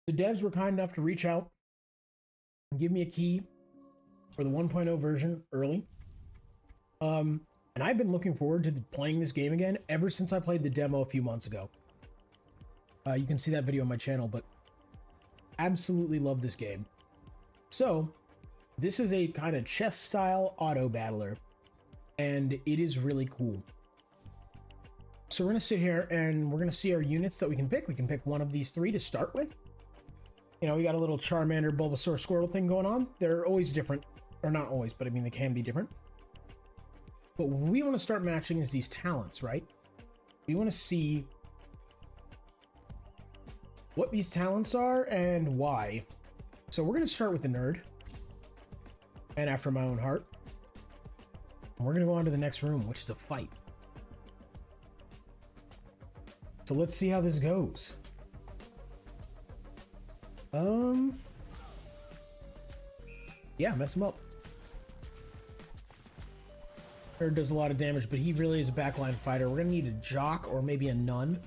The devs were kind enough to reach out and give me a key for the 1.0 version early. And I've been looking forward to playing this game again ever since I played the demo a few months ago. You can see that video on my channel, but absolutely love this game. So, this is a kind of chess-style auto battler, and it is really cool. So we're going to sit here and we're going to see our units that we can pick. We can pick one of these three to start with. You know, we got a little Charmander, Bulbasaur, Squirtle thing going on. They're always different. Or not always, but I mean, they can be different. But what we want to start matching is these talents, right? We want to see what these talents are and why. So we're going to start with the nerd. And after my own heart. And we're going to go on to the next room, which is a fight. So let's see how this goes. Yeah, mess him up. Nerd does a lot of damage, but he really is a backline fighter. We're gonna need a jock or maybe a nun.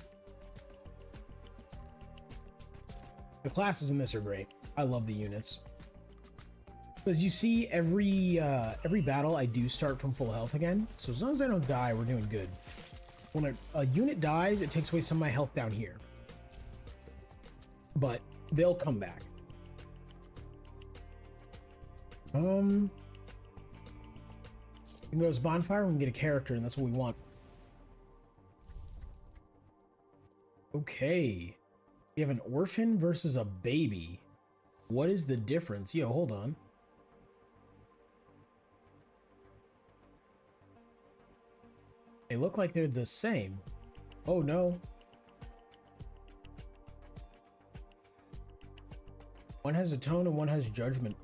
The classes in this are great. I love the units. As you see, every battle I do start from full health again. So as long as I don't die, we're doing good. When a unit dies, it takes away some of my health down here. But they'll come back. We can go as bonfire, we can get a character, and that's what we want. Okay. We have an orphan versus a baby. What is the difference? Yo, hold on. They look like they're the same. Oh no. One has a tone and one has judgment.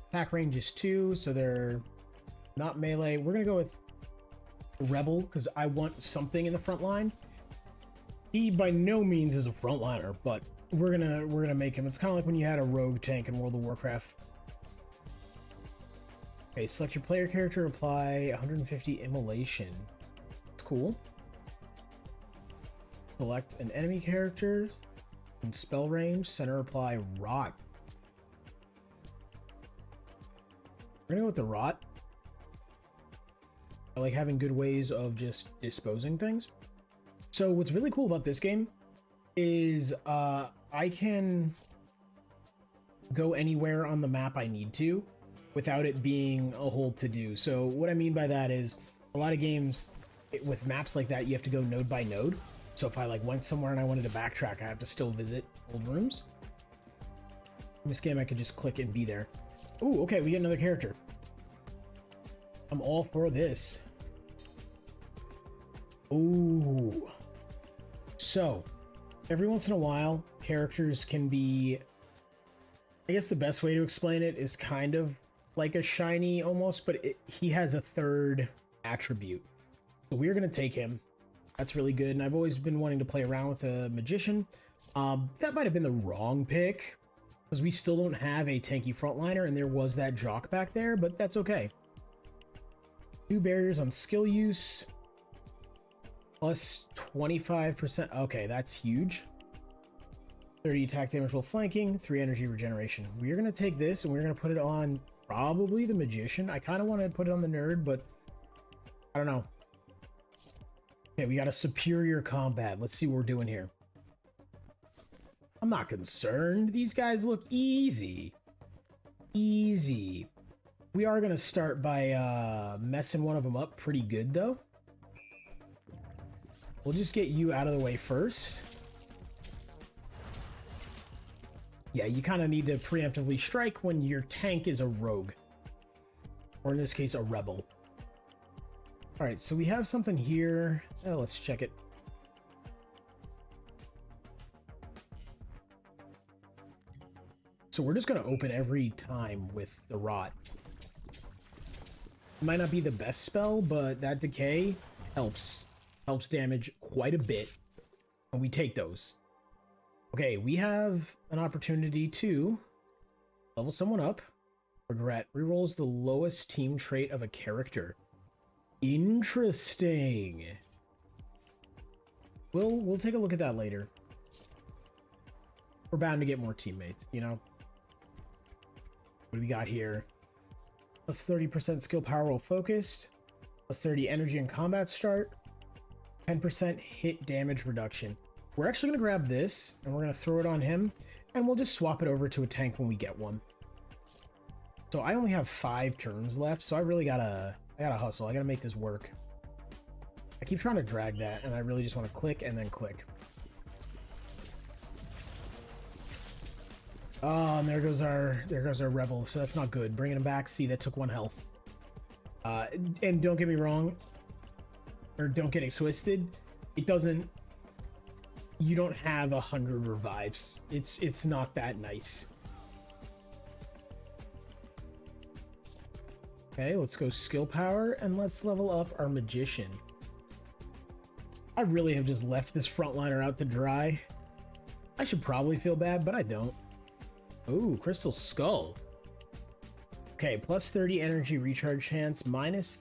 Attack range is 2, so they're not melee. We're gonna go with Rebel because I want something in the front line. He by no means is a frontliner, but we're gonna make him. It's kind of like when you had a rogue tank in World of Warcraft. Okay, select your player character, apply 150 immolation. That's cool. Select an enemy character and spell range, center apply rot. We're gonna go with the rot. I like having good ways of just disposing things. So what's really cool about this game is I can go anywhere on the map I need to without it being a whole to-do. So what I mean by that is a lot of games with maps like that, you have to go node by node. So if I like went somewhere and I wanted to backtrack, I have to still visit old rooms. In this game, I could just click and be there. Ooh, okay, we get another character. I'm all for this. Ooh. So, every once in a while, characters can be... I guess the best way to explain it is kind of like a shiny almost, but he has a third attribute. So we're going to take him. That's really good, and I've always been wanting to play around with a magician. That might have been the wrong pick, because we still don't have a tanky frontliner, and there was that jock back there, but that's okay. 2 barriers on skill use, plus 25%. Okay, that's huge. 30 attack damage while flanking, 3 energy regeneration. We're going to take this, and we're going to put it on probably the magician. I kind of want to put it on the nerd, but I don't know. Okay, we got a superior combat. Let's see what we're doing here. I'm not concerned. These guys look easy. Easy. We are going to start by messing one of them up pretty good, though. We'll just get you out of the way first. Yeah, you kind of need to preemptively strike when your tank is a rogue. Or in this case, a rebel. Alright, so we have something here. Oh, let's check it. So we're just going to open every time with the rot. It might not be the best spell, but that decay helps. Helps damage quite a bit. And we take those. Okay, we have an opportunity to level someone up. Regret. Rerolls the lowest team trait of a character. Interesting. We'll take a look at that later. We're bound to get more teammates, you know? What do we got here? Plus 30% skill power while focused. Plus 30 energy and combat start. 10% hit damage reduction. We're actually going to grab this, and we're going to throw it on him, and we'll just swap it over to a tank when we get one. So I only have 5 turns left, so I really gotta hustle. I gotta make this work. I keep trying to drag that, and I really just want to click and then click. Oh, and there goes our rebel. So that's not good. Bringing him back. See, that took 1 health. And don't get me wrong, or don't get it twisted. It doesn't. You don't have 100 revives. It's not that nice. Okay, let's go skill power and let's level up our magician. I really have just left this frontliner out to dry. I should probably feel bad, but I don't. Ooh, crystal skull. Okay, plus 30 energy recharge chance, minus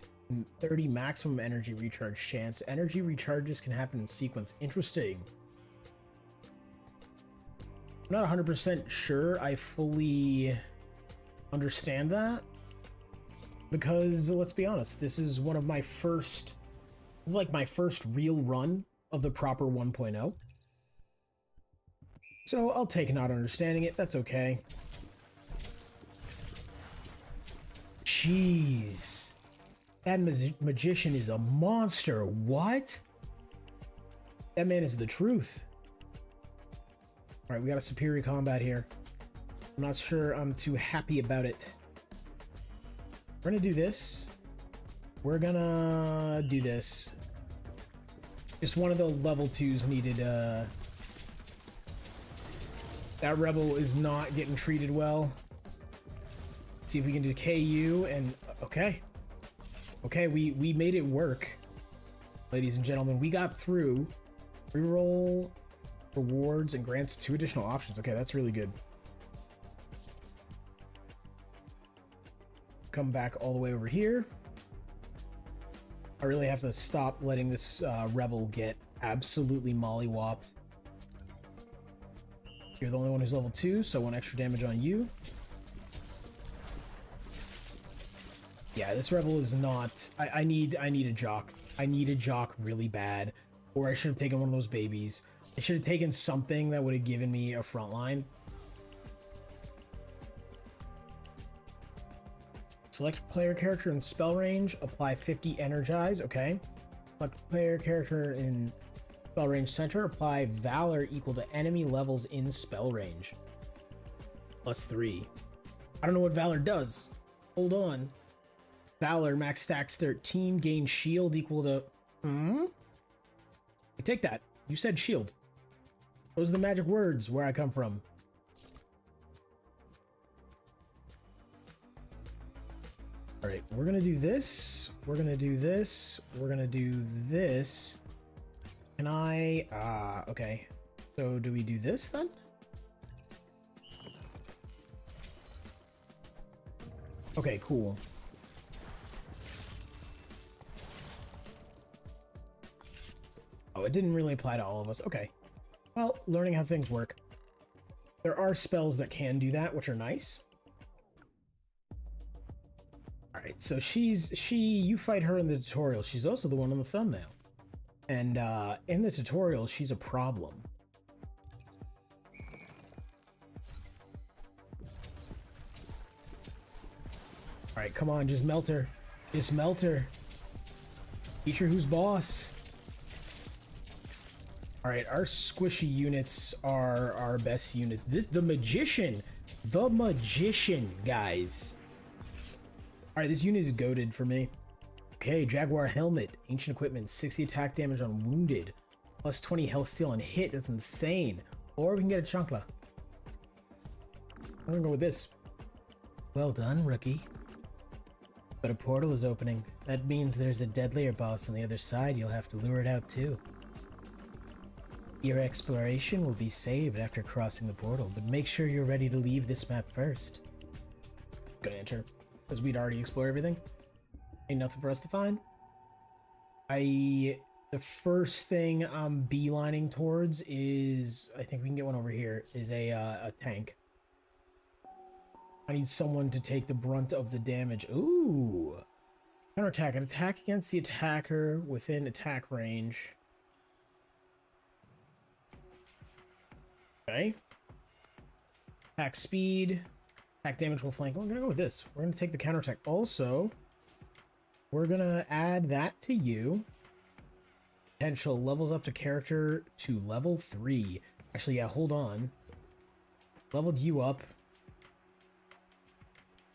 30 maximum energy recharge chance. Energy recharges can happen in sequence. Interesting. I'm not 100% sure I fully understand that. Because, let's be honest, this is one of my first... This is like my first real run of the proper 1.0. So I'll take not understanding it. That's okay. Jeez. That magician is a monster. What? That man is the truth. Alright, we got a superior combat here. I'm not sure I'm too happy about it. We're gonna do this. We're gonna do this. Just one of the level 2s needed, that rebel is not getting treated well. Let's see if we can decay you, and... Okay. Okay, we made it work. Ladies and gentlemen, we got through. Reroll rewards and grants 2 additional options. Okay, that's really good. Come back all the way over here. I really have to stop letting this rebel get absolutely mollywopped. You're the only one who's level 2, so 1 extra damage on you. Yeah, this rebel is not... I need a jock. I need a jock really bad. Or I should have taken one of those babies. I should have taken something that would have given me a front line. Select player character in spell range. Apply 50 energize. Okay. Select player character in spell range center. Apply valor equal to enemy levels in spell range. Plus 3. I don't know what valor does. Hold on. Valor max stacks 13. Gain shield equal to... I take that. You said shield. Those are the magic words where I come from. Alright, we're gonna do this. We're gonna do this. We're gonna do this. Can I... okay. So do we do this then? Okay, cool. Oh, it didn't really apply to all of us. Okay. Well, learning how things work. There are spells that can do that, which are nice. Alright, so you fight her in the tutorial. She's also the one on the thumbnail. And in the tutorial, she's a problem. Alright, come on, just melt her. Just melt her. Teach her who's boss. Alright, our squishy units are our best units. The magician, guys. Alright, this unit is goated for me. Okay, Jaguar helmet, ancient equipment, 60 attack damage on wounded, plus 20 health steal on hit. That's insane. Or we can get a Chunkla. I'm gonna go with this. Well done, rookie. But a portal is opening. That means there's a deadlier boss on the other side. You'll have to lure it out too. Your exploration will be saved after crossing the portal, but make sure you're ready to leave this map first. Gonna enter, because we'd already explored everything. Ain't nothing for us to find. I The first thing I'm beelining towards is, I think we can get one over here, is a tank. I need someone to take the brunt of the damage. Ooh. Counterattack. An attack against the attacker within attack range. Okay. Attack speed. Attack damage will flank. We're going to go with this. We're going to take the counterattack. Also, we're going to add that to you. Potential levels up to character to level 3. Actually, yeah, hold on. Leveled you up.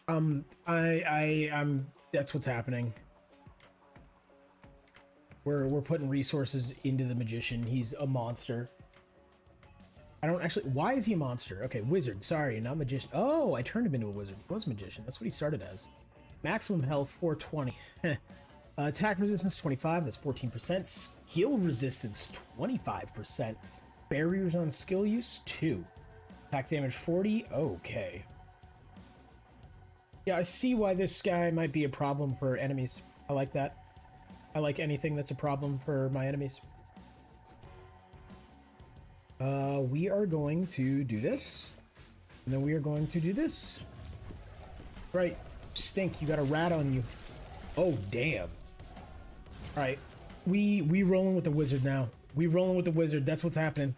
I'm that's what's happening. We're putting resources into the magician. He's a monster. I don't actually, why is he a monster? Okay, wizard, sorry, not magician. Oh, I turned him into a wizard. He was a magician. That's what he started as. Maximum health 420. Attack resistance 25, that's 14%. Skill resistance 25%. Barriers on skill use 2. Attack damage 40. Okay. Yeah, I see why this guy might be a problem for enemies. I like that. I like anything that's a problem for my enemies. We are going to do this. And then we are going to do this. Right. Stink, you got a rat on you. Oh, damn. Alright. We rolling with the wizard now. We rolling with the wizard. That's what's happening.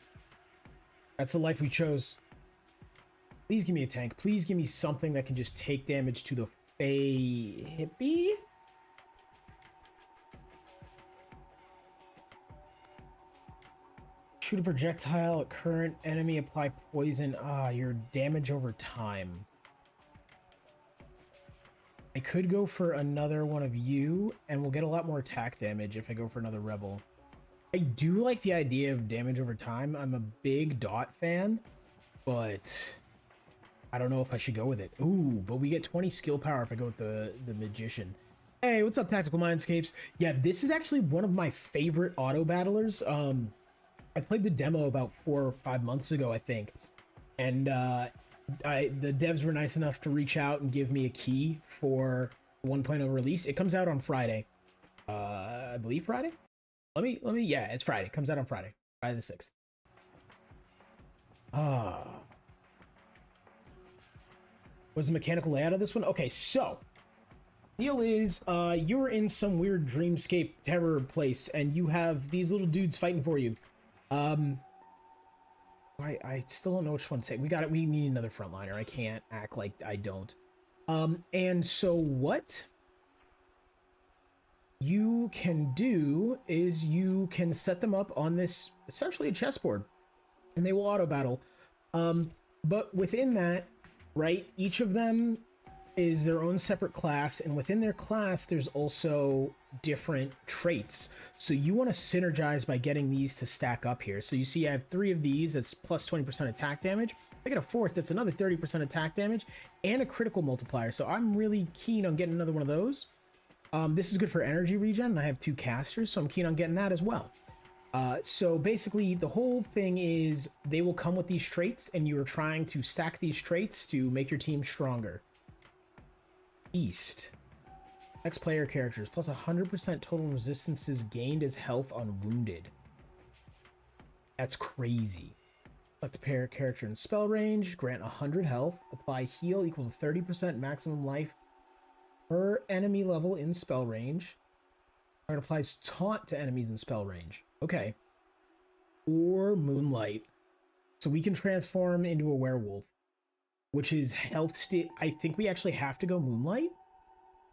That's the life we chose. Please give me a tank. Please give me something that can just take damage to the hippie. Shoot a projectile at current enemy. Apply poison. Ah, your damage over time. I could go for another one of you, and we'll get a lot more attack damage if I go for another rebel. I do like the idea of damage over time. I'm a big Dot fan, but I don't know if I should go with it. Ooh, but we get 20 skill power if I go with the magician. Hey, what's up, Tactical Mindscapes? Yeah, this is actually one of my favorite auto battlers. I played the demo about 4 or 5 months ago, I think, and the devs were nice enough to reach out and give me a key for 1.0 release. It comes out on Friday. I believe Friday. Let me. Yeah, it's Friday. It comes out on Friday, Friday the 6th. Was the mechanical layout of this one? Okay, so deal is you're in some weird dreamscape terror place and you have these little dudes fighting for you. I still don't know which one to take. We need another frontliner. I can't act like I don't. And so what you can do is you can set them up on this, essentially a chessboard, and they will auto battle. But within that, right, each of them is their own separate class, and within their class there's also different traits. So you want to synergize by getting these to stack up here. So you see I have 3 of these, that's plus 20% attack damage. I get a 4th, that's another 30% attack damage and a critical multiplier. So I'm really keen on getting another one of those. This is good for energy regen, and I have 2 casters, so I'm keen on getting that as well. So basically the whole thing is they will come with these traits, and you are trying to stack these traits to make your team stronger. East. Next player characters, plus 100% total resistances gained as health on wounded. That's crazy. Select a player character in spell range, grant 100 health, apply heal equal to 30% maximum life per enemy level in spell range. It applies taunt to enemies in spell range. Okay. Or moonlight. So we can transform into a werewolf, which is health steal. I think we actually have to go moonlight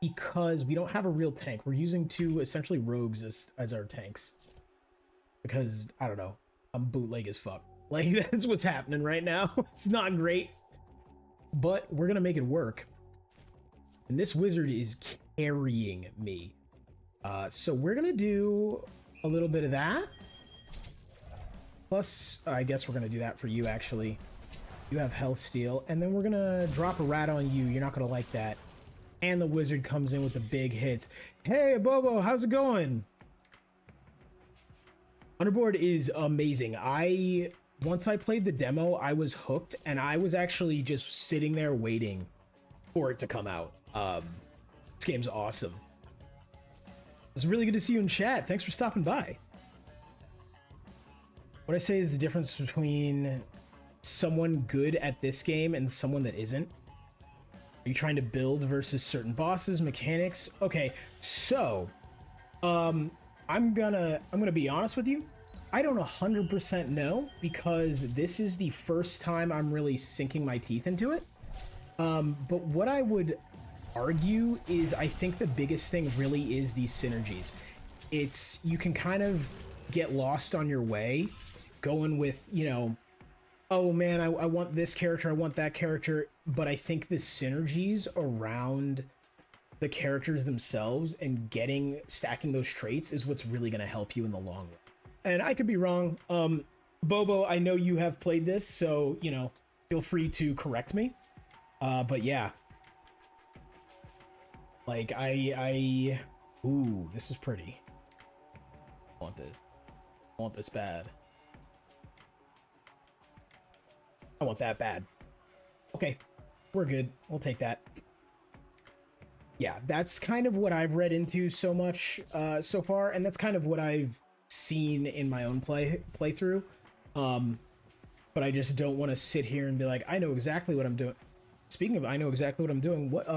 because we don't have a real tank. We're using 2 essentially rogues as our tanks. Because, I don't know, I'm bootleg as fuck. Like, that's what's happening right now. It's not great. But we're going to make it work. And this wizard is carrying me. So we're going to do a little bit of that. Plus, I guess we're going to do that for you, actually. You have health steal. And then we're going to drop a rat on you. You're not going to like that. And the wizard comes in with the big hits. Hey, Bobo, how's it going? Underboard is amazing. Once I played the demo, I was hooked, and I was actually just sitting there waiting for it to come out. This game's awesome. It's really good to see you in chat. Thanks for stopping by. What I say is the difference between someone good at this game and someone that isn't. Are you trying to build versus certain bosses, mechanics? Okay, so I'm gonna be honest with you. I don't 100% know because this is the first time I'm really sinking my teeth into it. But what I would argue is I think the biggest thing really is these synergies. It's you can kind of get lost on your way going with, you know, oh man, I want this character, I want that character, but I think the synergies around the characters themselves and stacking those traits is what's really going to help you in the long run. And I could be wrong. Bobo, I know you have played this, so, you know, feel free to correct me. But yeah. Like, ooh, this is pretty. I want this. I want this bad. I want that bad. Okay, we're good. We'll take that. Yeah, that's kind of what I've read into so much so far, and that's kind of what I've seen in my own playthrough. But I just don't want to sit here and be like, I know exactly what I'm doing. Speaking of, I know exactly what I'm doing. What?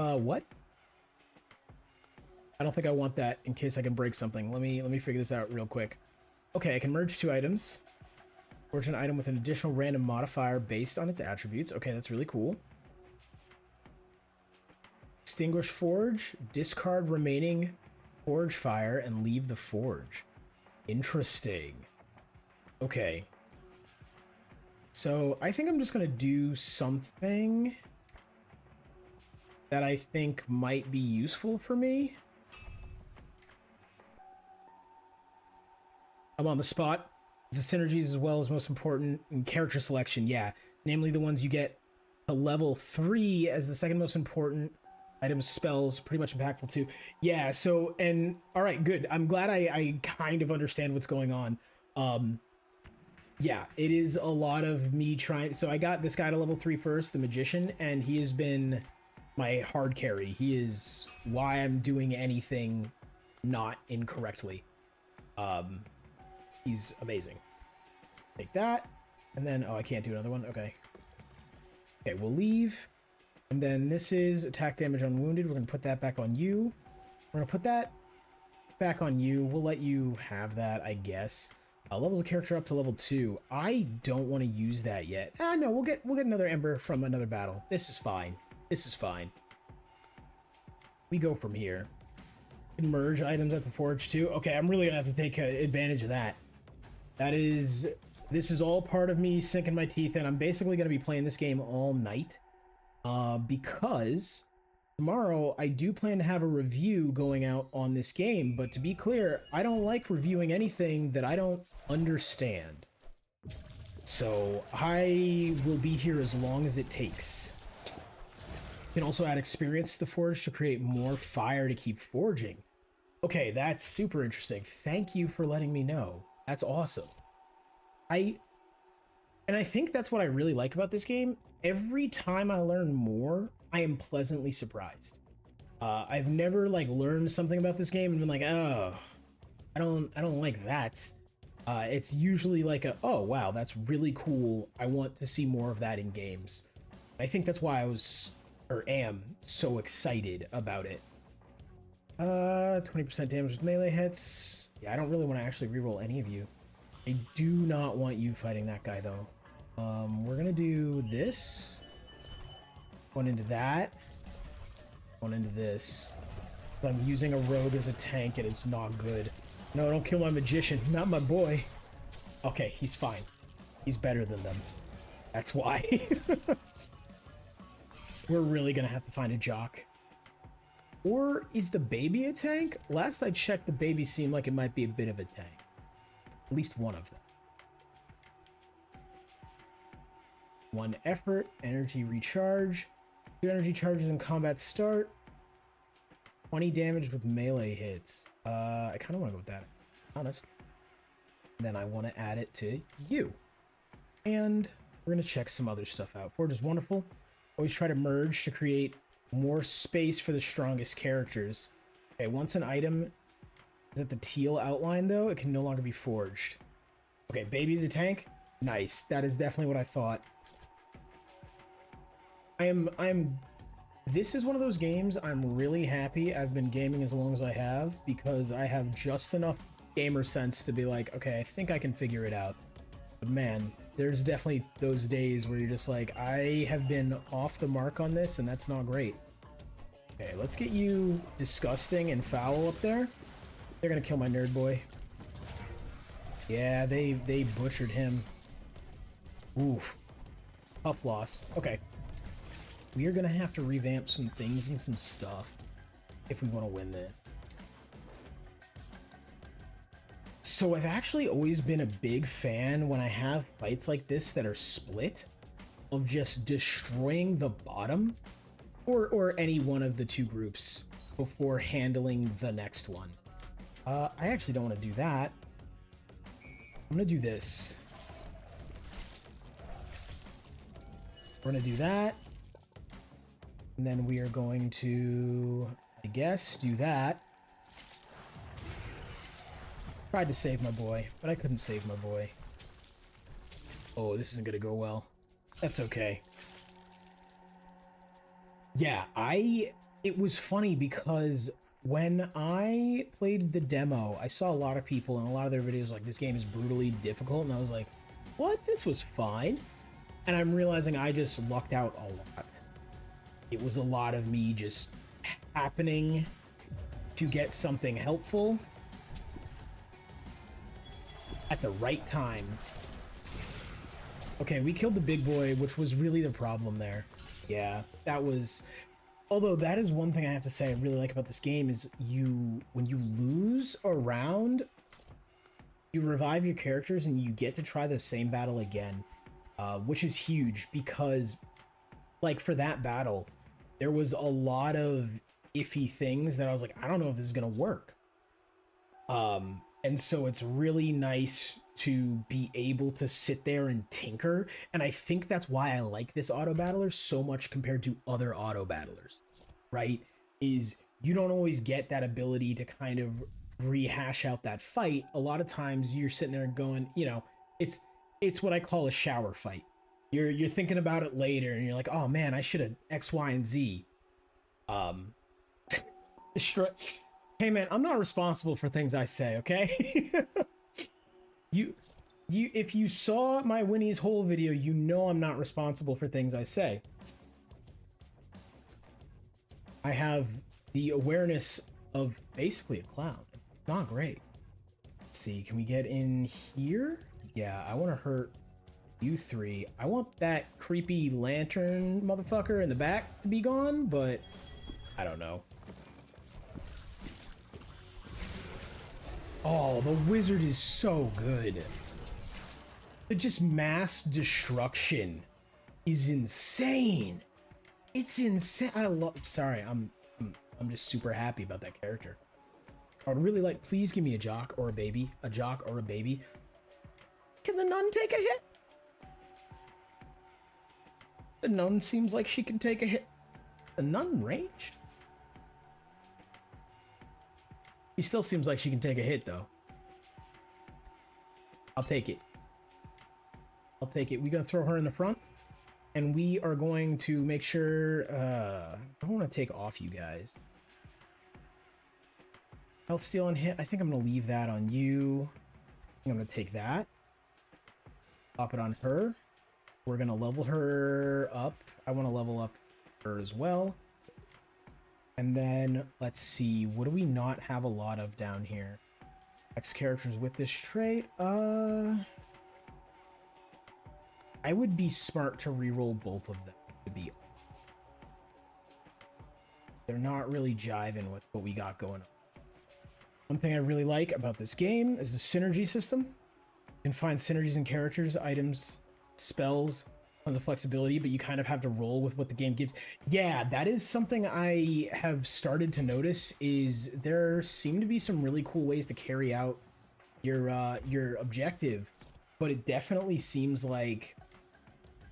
I don't think I want that in case I can break something. Let me figure this out real quick. Okay, I can merge two items. Forge an item with an additional random modifier based on its attributes. Okay, that's really cool. Extinguish forge, discard remaining forge fire, and leave the forge. Interesting. Okay. So I think I'm just gonna do something that I think might be useful for me. I'm on the spot. The synergies as well as most important in character selection, yeah. Namely the ones you get to level 3 as the second most important. Items, spells, pretty much impactful too. Yeah, so, and, alright, good. I'm glad I kind of understand what's going on. Yeah, it is a lot of me trying, so I got this guy to level 3 first, the Magician, and he has been my hard carry. He is why I'm doing anything not incorrectly. He's amazing. Take that, and then, oh, I can't do another one, okay. Okay, we'll leave. And then this is attack damage on wounded. We're going to put that back on you. We're going to put that back on you. We'll let you have that, I guess. Levels of character up to level 2. I don't want to use that yet. No, we'll get another ember from another battle. This is fine. This is fine. We go from here. Merge items at the forge too. Okay, I'm really going to have to take advantage of that. This is all part of me sinking my teeth in. I'm basically going to be playing this game all night. Because tomorrow I do plan to have a review going out on this game, but to be clear, I don't like reviewing anything that I don't understand. So I will be here as long as it takes. You can also add experience to the forge to create more fire to keep forging. Okay, that's super interesting. Thank you for letting me know. That's awesome. I think that's what I really like about this game. Every time I learn more, I am pleasantly surprised. I've never like learned something about this game and been like, oh, I don't like that. It's usually like oh wow, that's really cool. I want to see more of that in games. I think that's why I was or am so excited about it. 20% damage with melee hits. Yeah, I don't really want to actually reroll any of you. I do not want you fighting that guy though. We're gonna do this. One into that. One into this. I'm using a rogue as a tank and it's not good. No, don't kill my magician. Not my boy. Okay, he's fine. He's better than them. That's why. We're really gonna have to find a jock. Or is the baby a tank? Last I checked, the baby seemed like it might be a bit of a tank. At least one of them. 1 effort, energy recharge, 2 energy charges in combat start, 20 damage with melee hits. I kind of want to go with that, to be honest. And then I want to add it to you. And we're going to check some other stuff out. Forge is wonderful. Always try to merge to create more space for the strongest characters. Okay, once an item is at the teal outline, though, it can no longer be forged. Okay, baby's a tank. Nice. That is definitely what I thought. This is one of those games I'm really happy I've been gaming as long as I have, because I have just enough gamer sense to be like, okay, I think I can figure it out. But man, there's definitely those days where you're just like, I have been off the mark on this, and that's not great. Okay, let's get you disgusting and foul up there. They're gonna kill my nerd boy. Yeah, they butchered him. Oof. Tough loss. Okay. We are gonna have to revamp some things and some stuff if we want to win this. So I've actually always been a big fan when I have fights like this that are split, of just destroying the bottom or any one of the two groups before handling the next one. I actually don't want to do that. I'm gonna do this. We're gonna do that. And then we are going to, I guess, do that. Tried to save my boy, but I couldn't save my boy. Oh, this isn't gonna go well. That's okay. Yeah, it was funny because when I played the demo, I saw a lot of people and a lot of their videos like, this game is brutally difficult, and I was like, what? This was fine. And I'm realizing I just lucked out a lot. It was a lot of me just happening to get something helpful at the right time. Okay, we killed the big boy, which was really the problem there. Yeah, that was... Although that is one thing I have to say I really like about this game is when you lose a round, you revive your characters and you get to try the same battle again, which is huge because, like, for that battle, there was a lot of iffy things that I was like, I don't know if this is gonna work. And so it's really nice to be able to sit there and tinker, and I think that's why I like this auto battler so much compared to other auto battlers, right? Is you don't always get that ability to kind of rehash out that fight. A lot of times you're sitting there going, you know, it's what I call a shower fight. You're thinking about it later, and you're like, oh man, I should have X, Y, and Z. Hey man, I'm not responsible for things I say, okay? If you saw my Winnie's whole video, you know I'm not responsible for things I say. I have the awareness of basically a clown. It's not great. Let's see, can we get in here? Yeah, I want to hurt you three. I want that creepy lantern motherfucker in the back to be gone, but I don't know. Oh, the wizard is so good. The just mass destruction is insane. It's insane. I love. Sorry, I'm just super happy about that character. I would really like. Please give me a jock or a baby. A jock or a baby. Can the nun take a hit? The nun seems like she can take a hit. The nun ranged? She still seems like she can take a hit, though. I'll take it. I'll take it. We're going to throw her in the front. And we are going to make sure... I don't want to take off you guys. Health steal and hit. I think I'm going to leave that on you. I'm going to take that. Pop it on her. We're going to level her up. I want to level up her as well. And then, let's see, what do we not have a lot of down here? X characters with this trait, I would be smart to reroll both of them, to be... They're not really jiving with what we got going on. One thing I really like about this game is the synergy system. You can find synergies in characters, items, spells, on the flexibility, but you kind of have to roll with what the game gives. Yeah, that is something I have started to notice, is there seem to be some really cool ways to carry out your objective, but it definitely seems like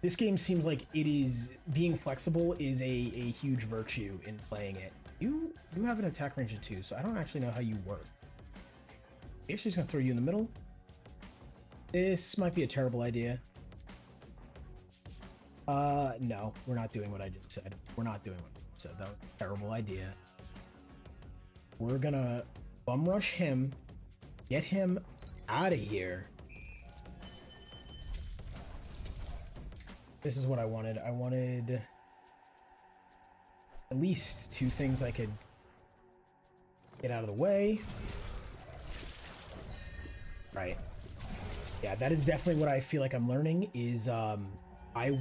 this game seems like it is being flexible is a huge virtue in playing it. You have an attack range of 2, so I don't actually know how you work. I guess she's gonna throw you in the middle. This might be a terrible idea. No, we're not doing what I just said. We're not doing what I just said. That was a terrible idea. We're gonna bum rush him, get him out of here. This is what I wanted. I wanted at least 2 things I could get out of the way. Right. Yeah, that is definitely what I feel like I'm learning is I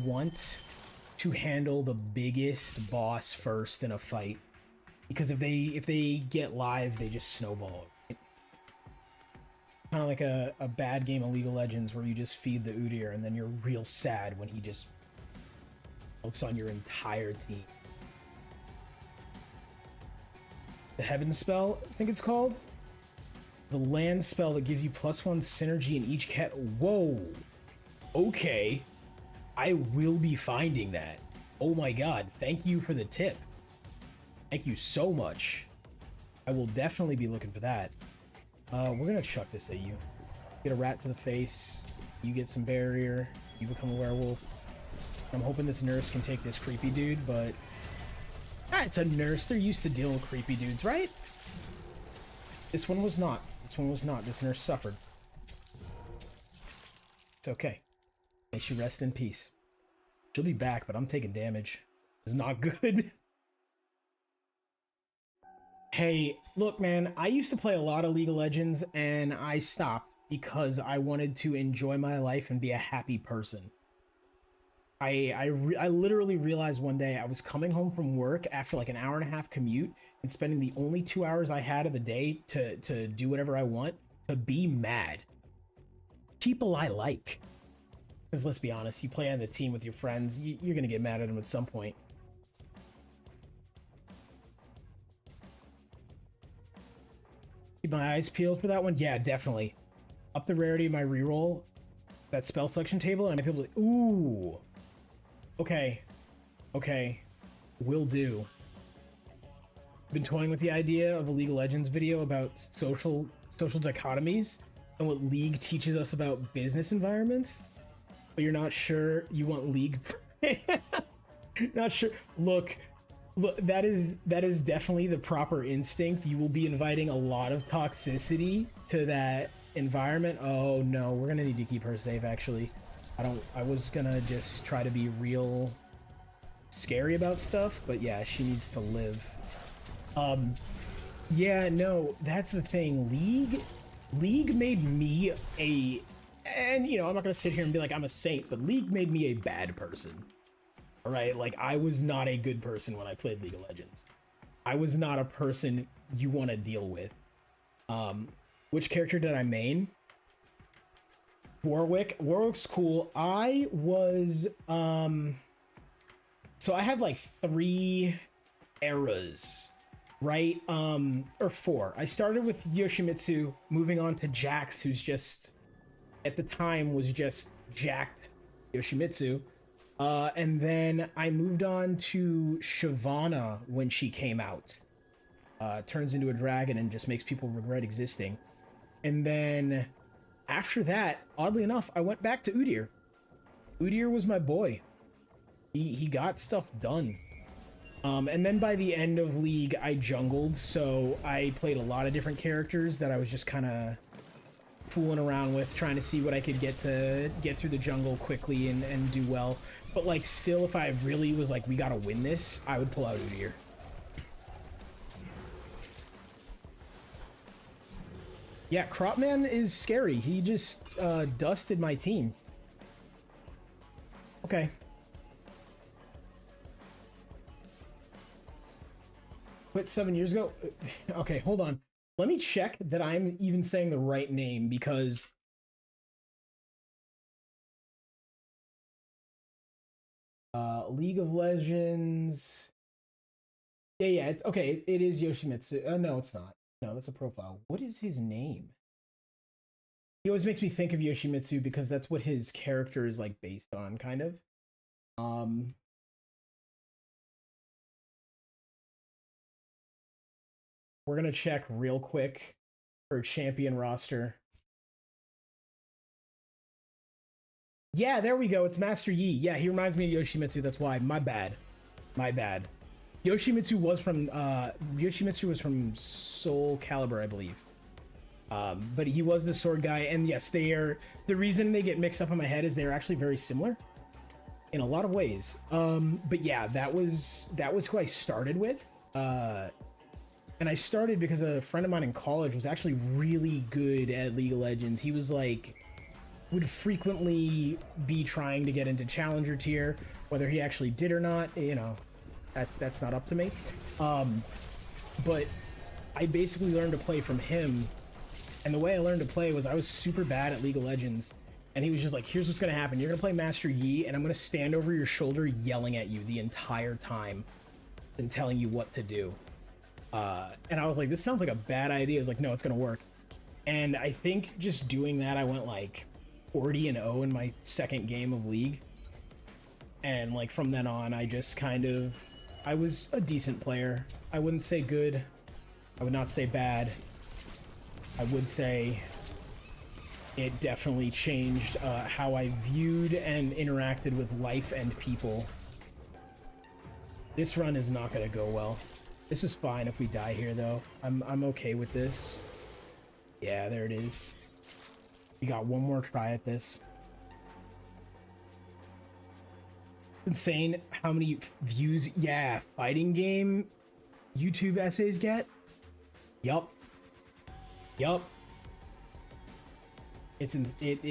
want to handle the biggest boss first in a fight. Because if they get live, they just snowball. Right? Kind of like a bad game of League of Legends where you just feed the Udyr and then you're real sad when he just looks on your entire team. The Heaven spell, I think it's called. The land spell that gives you +1 synergy in each cat. Whoa. Okay. I will be finding that. Oh my god. Thank you for the tip. Thank you so much. I will definitely be looking for that. We're gonna chuck this at you. Get a rat to the face. You get some barrier. You become a werewolf. I'm hoping this nurse can take this creepy dude, but... Ah, it's a nurse. They're used to dealing with creepy dudes, right? This one was not. This one was not. This nurse suffered. It's okay. May she rest in peace. She'll be back, but I'm taking damage. It's not good. Hey, look, man, I used to play a lot of League of Legends, and I stopped because I wanted to enjoy my life and be a happy person. I literally realized one day I was coming home from work after like an hour-and-a-half commute and spending the only 2 hours I had of the day to do whatever I want, to be mad. People I like. Because let's be honest, you play on the team with your friends, you're going to get mad at them at some point. Keep my eyes peeled for that one? Yeah, definitely. Up the rarity of my reroll, that spell selection table, and I might be able to... Ooh! Okay. Okay. Will do. I've been toying with the idea of a League of Legends video about social dichotomies and what League teaches us about business environments. But you're not sure you want League... Not sure. Look, that is definitely the proper instinct. You will be inviting a lot of toxicity to that environment. Oh no, we're gonna need to keep her safe, actually. I was gonna just try to be real scary about stuff, but yeah, she needs to live. Yeah, no, that's the thing. League made me and you know, I'm not gonna sit here and be like I'm a saint, but League made me a bad person. All right, like I was not a good person when I played League of Legends. I was not a person you want to deal with. Which character did I main? Warwick. Warwick's cool. I was so I had like 3 eras, right? Or 4. I started with Yoshimitsu, moving on to Jax, who's just at the time was just jacked Yoshimitsu. And then I moved on to Shyvana when she came out. Turns into a dragon and just makes people regret existing. And then after that, oddly enough, I went back to Udyr. Udyr was my boy. He got stuff done. And then by the end of League, I jungled, so I played a lot of different characters that I was just kind of fooling around with, trying to see what I could get through the jungle quickly and do well. But like still, if I really was like, we gotta win this, I would pull out Udyr. Yeah, Cropman is scary. He just dusted my team. Okay. Quit 7 years ago? Okay, hold on. Let me check that I'm even saying the right name, because League of Legends. Yeah, it's okay. It is Yoshimitsu. No, it's not. No, that's a profile. What is his name? He always makes me think of Yoshimitsu because that's what his character is like based on, kind of. We're gonna check real quick for champion roster. Yeah, there we go. It's Master Yi. Yeah, he reminds me of Yoshimitsu. That's why. My bad. My bad. Yoshimitsu was from Soul Calibur, I believe. But he was the sword guy, and yes, they are. The reason they get mixed up in my head is they're actually very similar in a lot of ways. But yeah, that was who I started with. And I started because a friend of mine in college was actually really good at League of Legends. He was like, would frequently be trying to get into Challenger tier. Whether he actually did or not, you know, that's not up to me. But I basically learned to play from him. And the way I learned to play was I was super bad at League of Legends. And he was just like, here's what's going to happen. You're going to play Master Yi, and I'm going to stand over your shoulder yelling at you the entire time and telling you what to do. And I was like, this sounds like a bad idea. It's like, no, it's going to work. And I think just doing that, I went like 40-0 in my second game of League. And like from then on, I just kind of, I was a decent player. I wouldn't say good. I would not say bad. I would say it definitely changed how I viewed and interacted with life and people. This run is not going to go well. This is fine if we die here, though. I'm okay with this. Yeah, there it is. We got one more try at this. It's insane how many views, yeah, fighting game YouTube essays get. Yup. Yup. It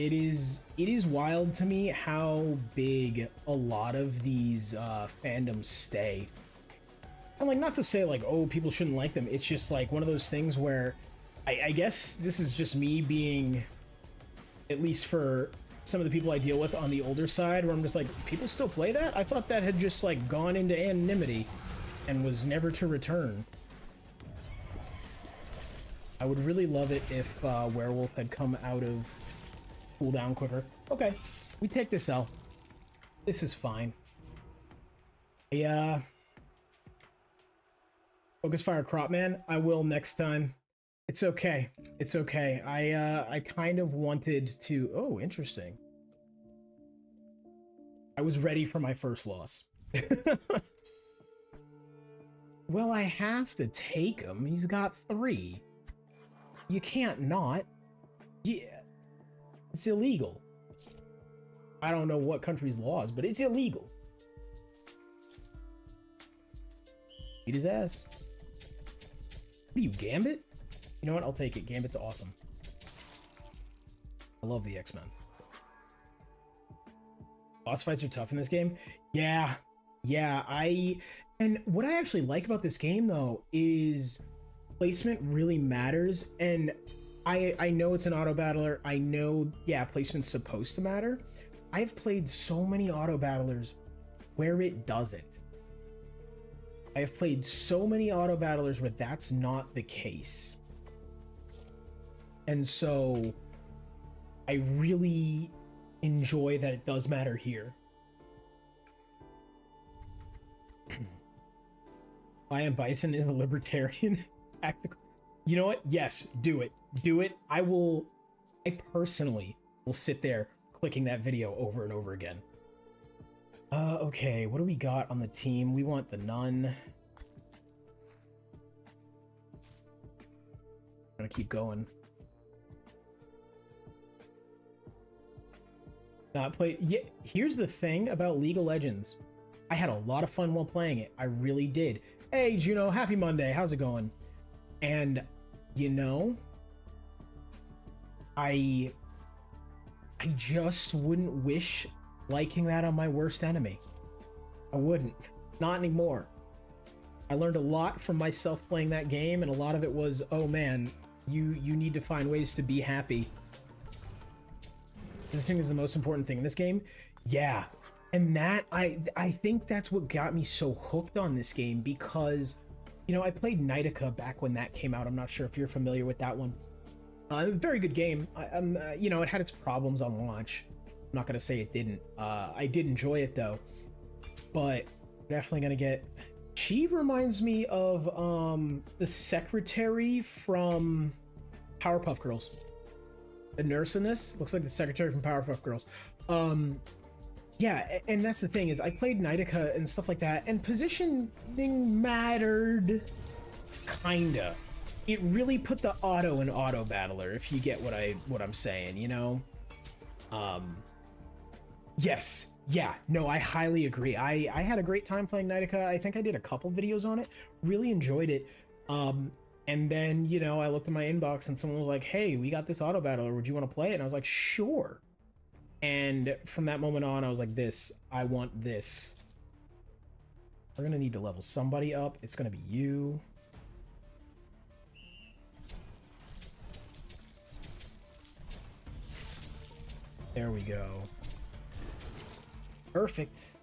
is wild to me how big a lot of these fandoms stay. And like, not to say like, oh, people shouldn't like them. It's just like one of those things where I guess this is just me being, at least for some of the people I deal with on the older side, where I'm just like, people still play that? I thought that had just like gone into anonymity and was never to return. I would really love it if Werewolf had come out of cooldown quicker. Okay, we take this L. This is fine. Focus fire crop man. I will next time. It's okay. It's okay. I kind of wanted to. Oh, interesting. I was ready for my first loss. Well, I have to take him. He's got 3. You can't not. Yeah, it's illegal. I don't know what country's laws, but it's illegal. Beat his ass. What are you, Gambit? You know what? I'll take it. Gambit's awesome. I love the X-Men. Boss fights are tough in this game. Yeah. Yeah, and what I actually like about this game, though, is placement really matters. And I know it's an auto battler. I know, yeah, placement's supposed to matter. I've played so many auto battlers where it doesn't. I have played so many auto battlers where that's not the case. And so I really enjoy that it does matter here. Lion Bison is a libertarian tactical. You know what? Yes, do it. Do it. I personally will sit there clicking that video over and over again. Okay, what do we got on the team? We want the Nun. I'm gonna keep going. Not play. Yeah, here's the thing about League of Legends. I had a lot of fun while playing it. I really did. Hey, Juno, happy Monday. How's it going? And, you know, I just wouldn't wish liking that on my worst enemy. I wouldn't. Not anymore. I learned a lot from myself playing that game, and a lot of it was, oh man, you need to find ways to be happy. Visiting is the most important thing in this game. Yeah. And that, I think that's what got me so hooked on this game, because, you know, I played Knightica back when that came out. I'm not sure if you're familiar with that one. Very good game. You know, it had its problems on launch. I'm not going to say it didn't. I did enjoy it, though. But definitely going to get... She reminds me of the secretary from Powerpuff Girls. a nurse in this. Looks like the secretary from Powerpuff Girls. Yeah, and that's the thing is I played Knightica and stuff like that, and positioning mattered, kinda. It really put the auto in auto battler, if you get what I'm saying, you know. Yes, yeah, no, I highly agree. I had a great time playing Knightica. I think I did a couple videos on it. Really enjoyed it. And then, you know, I looked in my inbox and someone was like, "Hey, we got this auto battler. Would you want to play it?" And I was like, "Sure." And from that moment on, I was like, I want this. We're gonna need to level somebody up. It's gonna be you. There we go. Perfect.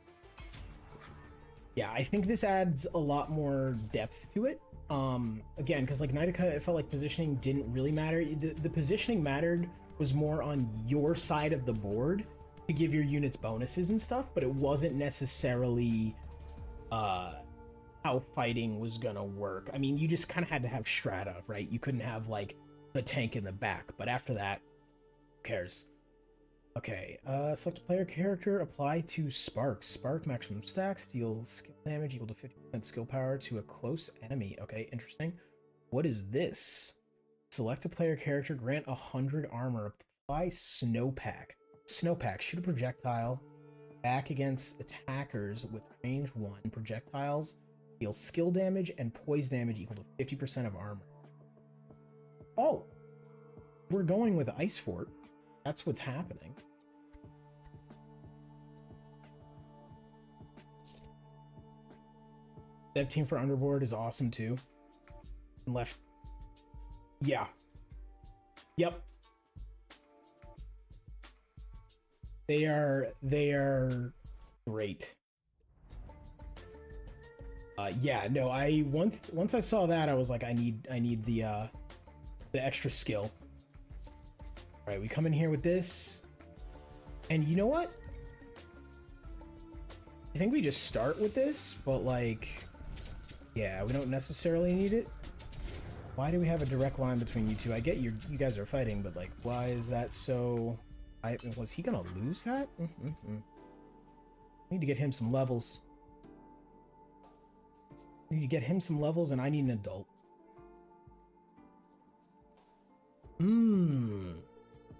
Yeah, I think this adds a lot more depth to it. Again, because like Knightica, it felt like positioning didn't really matter. The positioning mattered was more on your side of the board to give your units bonuses and stuff, but it wasn't necessarily how fighting was gonna work. I mean, you just kind of had to have strata, right? You couldn't have like the tank in the back, but after that, who cares? Okay, select a player character, apply to Spark. Spark maximum stacks, deal skill damage equal to 50% skill power to a close enemy. Okay, interesting. What is this? Select a player character, grant 100 armor, apply Snowpack. Snowpack, shoot a projectile back against attackers with range 1 projectiles, deal skill damage and poise damage equal to 50% of armor. Oh, we're going with Ice Fort. That's what's happening. Dev team for Underboard is awesome too. And left. Yeah. Yep. They are great. Yeah, no, I once I saw that I was like I need the extra skill. All right, we come in here with this. And you know what? I think we just start with this, but like yeah, we don't necessarily need it. Why do we have a direct line between you two? I get you guys are fighting, but like why is that so was he gonna lose that? Need to get him some levels. Need to get him some levels, and I need an adult.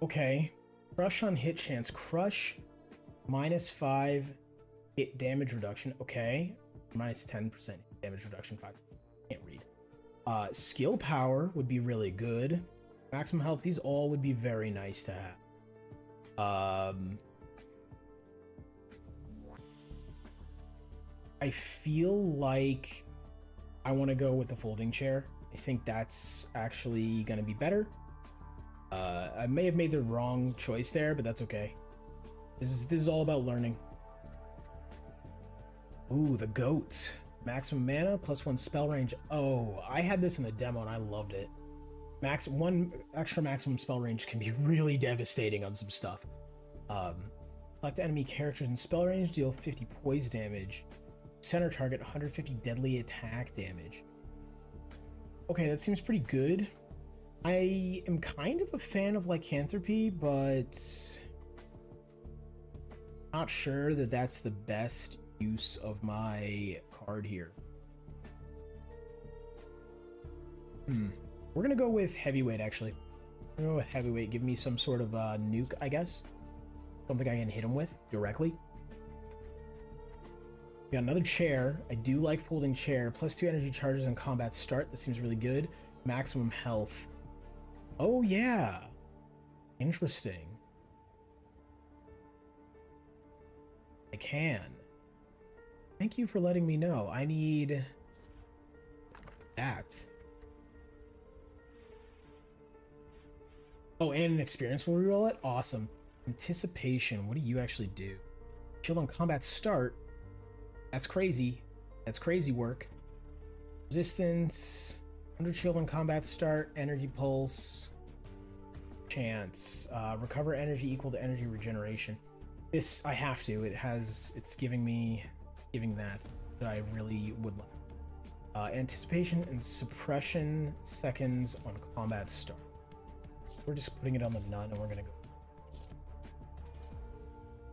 Okay. Crush on hit chance. Crush -5 hit damage reduction. Okay. -10% damage reduction. 5. Can't read. Skill power would be really good. Maximum health. These all would be very nice to have. I feel like I want to go with the folding chair. I think that's actually going to be better. I may have made the wrong choice there, but that's okay. This is all about learning. Ooh, the goat. Maximum mana, +1 spell range. Oh, I had this in the demo and I loved it. One extra maximum spell range can be really devastating on some stuff. Select enemy characters in spell range, deal 50 poise damage. Center target, 150 deadly attack damage. Okay, that seems pretty good. I am kind of a fan of lycanthropy, but not sure that that's the best use of my card here. We're gonna go with heavyweight, actually. We're gonna go with heavyweight. Give me some sort of nuke, I guess. Something I can hit him with directly. We got another chair. I do like folding chair. +2 energy charges in combat start. This seems really good. Maximum health. Oh, yeah. Interesting. I can. Thank you for letting me know. I need that. Oh, and an experience will reroll it? Awesome. Anticipation. What do you actually do? Shield on combat start. That's crazy. That's crazy work. Resistance. 100 shield on combat start. Energy pulse. Chance. Recover energy equal to energy regeneration. This, I have to. It's giving that I really would like. Anticipation and suppression seconds on combat start. We're just putting it on the nun, and we're gonna go.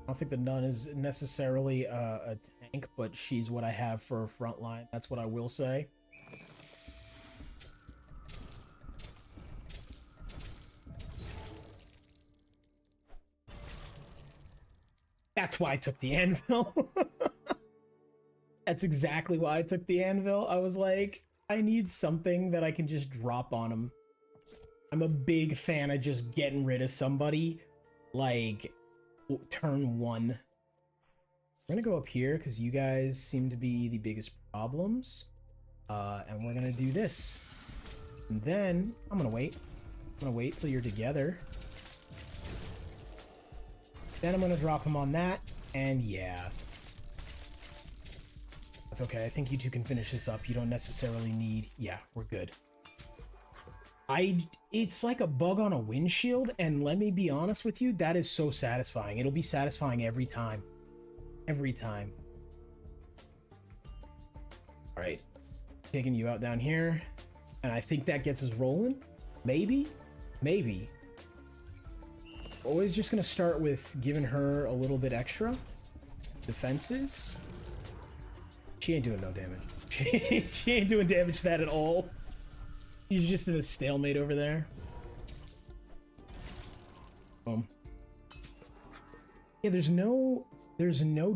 I don't think the nun is necessarily a tank, but she's what I have for a front line. That's what I will say. That's why I took the anvil. That's exactly why I took the anvil. I was like, I need something that I can just drop on him. I'm a big fan of just getting rid of somebody, like, turn 1. We're gonna go up here, because you guys seem to be the biggest problems. And we're gonna do this. And then, I'm gonna wait. I'm gonna wait till you're together. Then I'm gonna drop him on that, and yeah. That's okay, I think you two can finish this up. You don't necessarily need... Yeah, we're good. It's like a bug on a windshield, and let me be honest with you, that is so satisfying. It'll be satisfying every time. Every time. Alright. Taking you out down here. And I think that gets us rolling. Maybe? Maybe. Always just gonna start with giving her a little bit extra. Defenses. She ain't doing no damage. She ain't doing damage to that at all. She's just in a stalemate over there. Boom. Yeah, there's no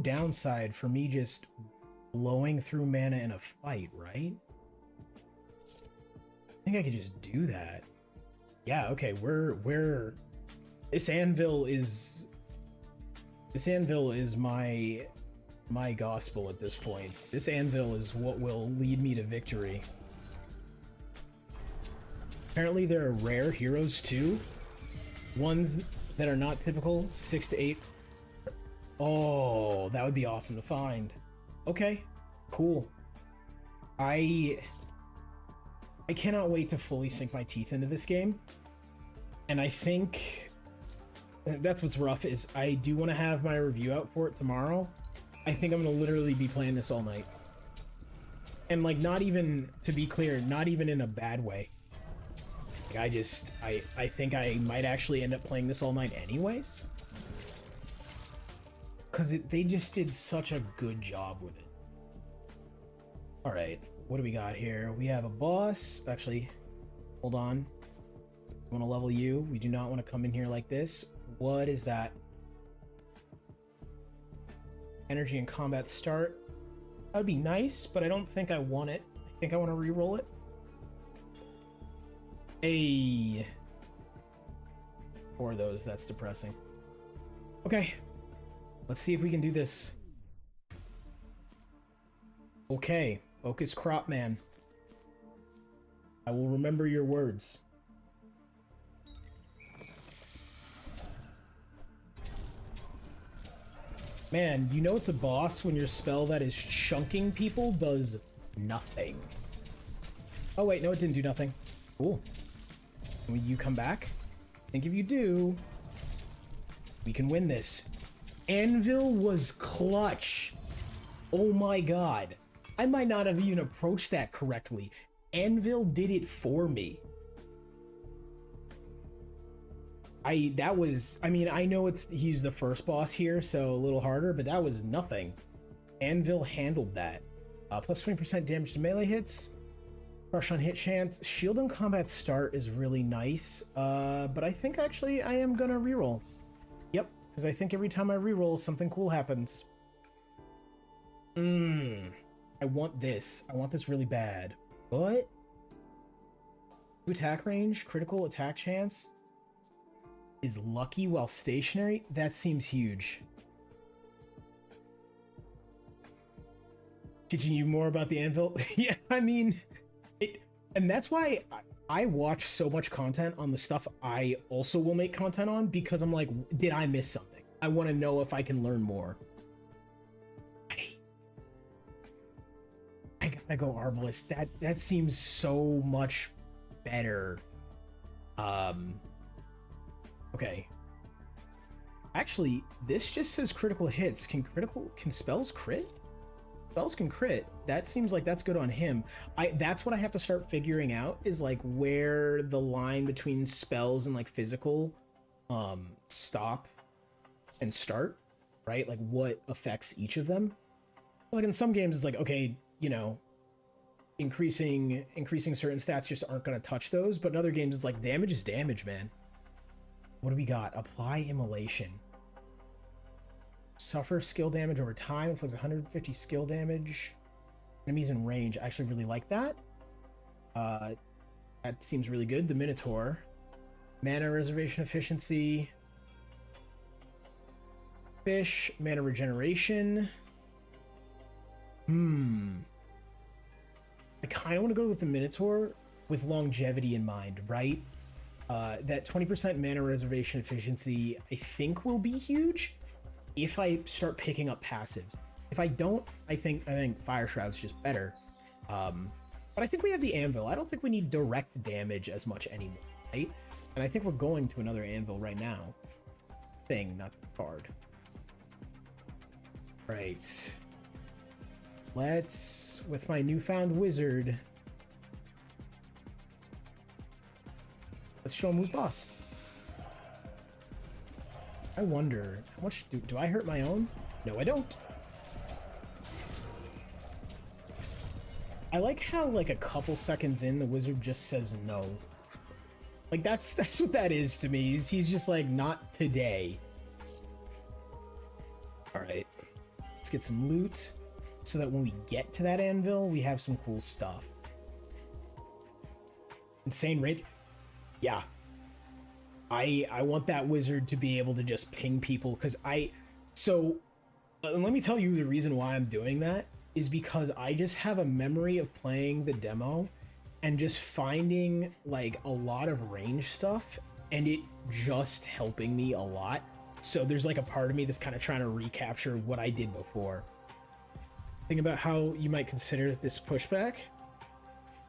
downside for me just blowing through mana in a fight, right? I think I could just do that. Yeah, okay, we're this anvil is my gospel at this point. This anvil is what will lead me to victory. Apparently there are rare heroes too. Ones that are not typical, 6 to 8. Oh, that would be awesome to find. Okay, cool. I cannot wait to fully sink my teeth into this game. And I think that's what's rough is I do want to have my review out for it tomorrow. I think I'm going to literally be playing this all night. And like, not even, to be clear, not even in a bad way. Like, I think I might actually end up playing this all night anyways. Because they just did such a good job with it. Alright, what do we got here? We have a boss. Actually, hold on. I want to level you. We do not want to come in here like this. What is that? Energy and combat start. That would be nice, but I don't think I want it. I think I want to re-roll it. Hey. 4 of those, that's depressing. Okay. Let's see if we can do this. Okay. Focus crop man. I will remember your words. Man, you know it's a boss when your spell that is chunking people does nothing. Oh wait, no, it didn't do nothing. Cool. Will you come back? I think if you do, we can win this. Anvil was clutch. Oh my god. I might not have even approached that correctly. Anvil did it for me. I mean, I know he's the first boss here, so a little harder, but that was nothing. Anvil handled that. Plus 20% damage to melee hits. Crush on hit chance. Shield and combat start is really nice. But I think actually I am gonna reroll. Yep, because I think every time I reroll, something cool happens. I want this. I want this really bad. But attack range, critical attack chance is lucky while stationary. That seems huge. Teaching you more about the anvil. Yeah, I mean, and that's why I watch so much content on the stuff I also will make content on, because I'm like, did I miss something? I want to know if I can learn more. I gotta go Arbalest. That seems so much better. Okay. Actually, this just says critical hits. Can spells crit? spells can crit. That seems like that's good on him. That's what I have to start figuring out, is like where the line between spells and like physical stop and start, right? Like what affects each of them. Like in some games it's like, okay, you know, increasing certain stats just aren't going to touch those, but in other games it's like damage is damage, man. What do we got? Apply immolation. Suffer skill damage over time, inflicts 150 skill damage. Enemies in range. I actually really like that. That seems really good. The Minotaur. Mana reservation efficiency. Fish. Mana regeneration. I kind of want to go with the Minotaur with longevity in mind, right? That 20% mana reservation efficiency, I think, will be huge if I start picking up passives. If I don't, I think Fire Shroud's just better. But I think we have the Anvil. I don't think we need direct damage as much anymore, right? And I think we're going to another Anvil right now. Thing, not card. Right. Let's, with my newfound wizard, let's show him who's boss. I wonder, how much do I hurt my own? No, I don't. I like how, like, a couple seconds in, the wizard just says no. Like, that's what that is to me. He's just like, not today. Alright. Let's get some loot, so that when we get to that anvil, we have some cool stuff. Insane rate. Yeah. I want that wizard to be able to just ping people, because let me tell you the reason why I'm doing that is because I just have a memory of playing the demo and just finding like a lot of range stuff and it just helping me a lot. So there's like a part of me that's kind of trying to recapture what I did before. Think about how you might consider this pushback.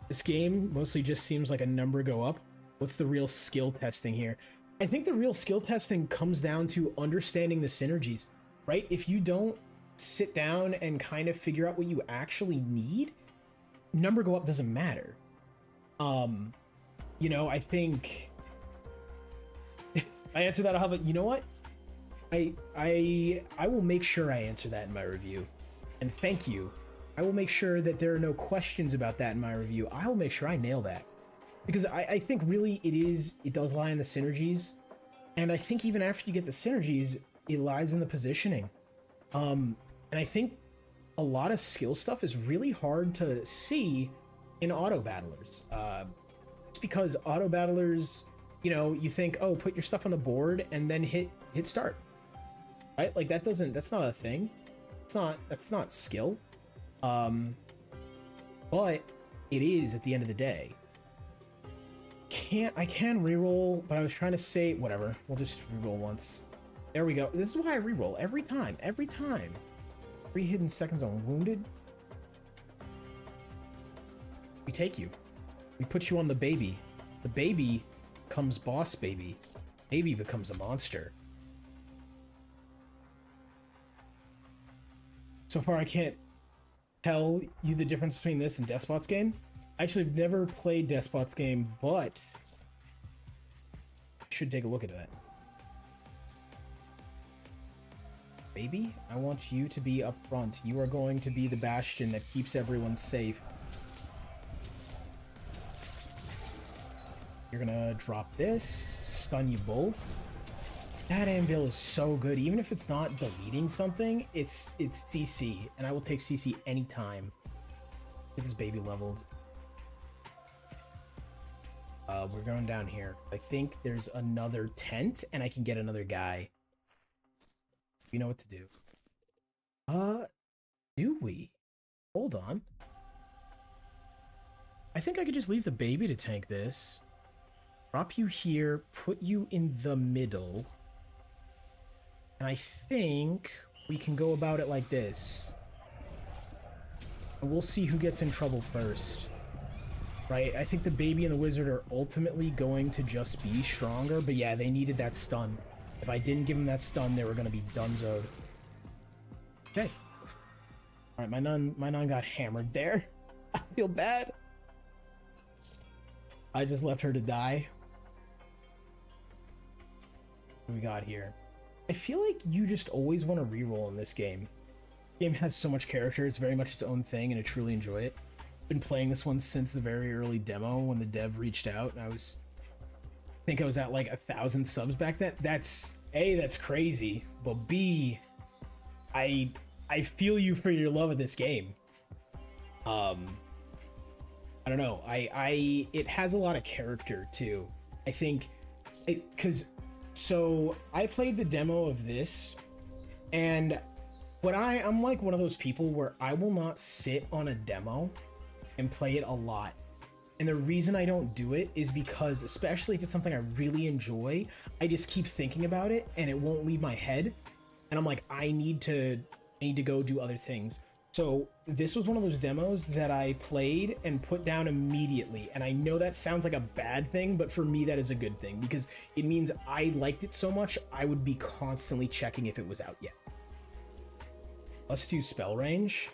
This game mostly just seems like a number go up. What's the real skill testing here? I think the real skill testing comes down to understanding the synergies, right? If you don't sit down and kind of figure out what you actually need, number go up doesn't matter. You know, I think I answered that. How about, you know what? I will make sure I answer that in my review. And thank you. I will make sure that there are no questions about that in my review. I'll make sure I nail that. Because I think really it does lie in the synergies. And I think even after you get the synergies, it lies in the positioning. And I think a lot of skill stuff is really hard to see in auto battlers. It's because auto battlers, you know, you think, oh, put your stuff on the board and then hit start. Right? Like that's not a thing. That's not skill. But it is at the end of the day. I can reroll, but I was trying to say whatever. We'll just reroll once. There we go. This is why I reroll every time. 3 hidden seconds on wounded. We take you. We put you on the baby. The baby becomes boss baby. Baby becomes a monster. So far I can't tell you the difference between this and Despot's game. Actually, I've never played Despot's game, but I should take a look at that. Baby, I want you to be up front. You are going to be the bastion that keeps everyone safe. You're gonna drop this, stun you both. That anvil is so good. Even if it's not deleting something, it's CC, and I will take CC anytime. Get this baby leveled. We're going down here. I think there's another tent, and I can get another guy. We know what to do. Do we? Hold on. I think I could just leave the baby to tank this. Drop you here, put you in the middle. And I think we can go about it like this. And we'll see who gets in trouble first. Right? I think the baby and the wizard are ultimately going to just be stronger, but yeah, they needed that stun. If I didn't give them that stun, they were going to be donezoed. Okay. All right, my nun got hammered there. I feel bad. I just left her to die. What do we got here? I feel like you just always want to reroll in this game. The game has so much character, it's very much its own thing, and I truly enjoy it. Been playing this one since the very early demo when the dev reached out, and I think I was at like 1,000 subs back then. That's A, that's crazy, but B, I feel you for your love of this game. I don't know. It has a lot of character too. I think so I played the demo of this, and I'm like one of those people where I will not sit on a demo and play it a lot. And the reason I don't do it is because, especially if it's something I really enjoy, I just keep thinking about it and it won't leave my head. And I'm like, I need to go do other things. So this was one of those demos that I played and put down immediately. And I know that sounds like a bad thing, but for me, that is a good thing because it means I liked it so much, I would be constantly checking if it was out yet. +2 spell range.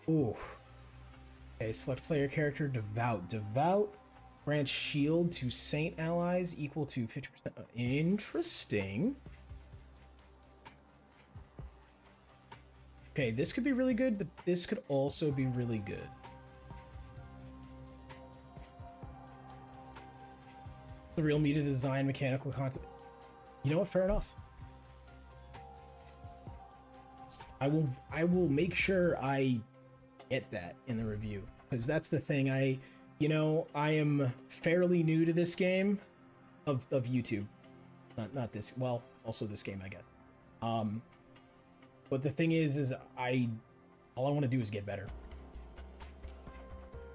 Ooh. Okay, select player character, Devout. Devout grants shield to Saint allies equal to 50%. Interesting. Okay, this could be really good, but this could also be really good. The real meat of the design, mechanical content. You know what? Fair enough. I will make sure I get that in the review, because that's the thing. I am fairly new to this game of YouTube. Not this, well, also this game, I guess. But the thing is all I want to do is get better.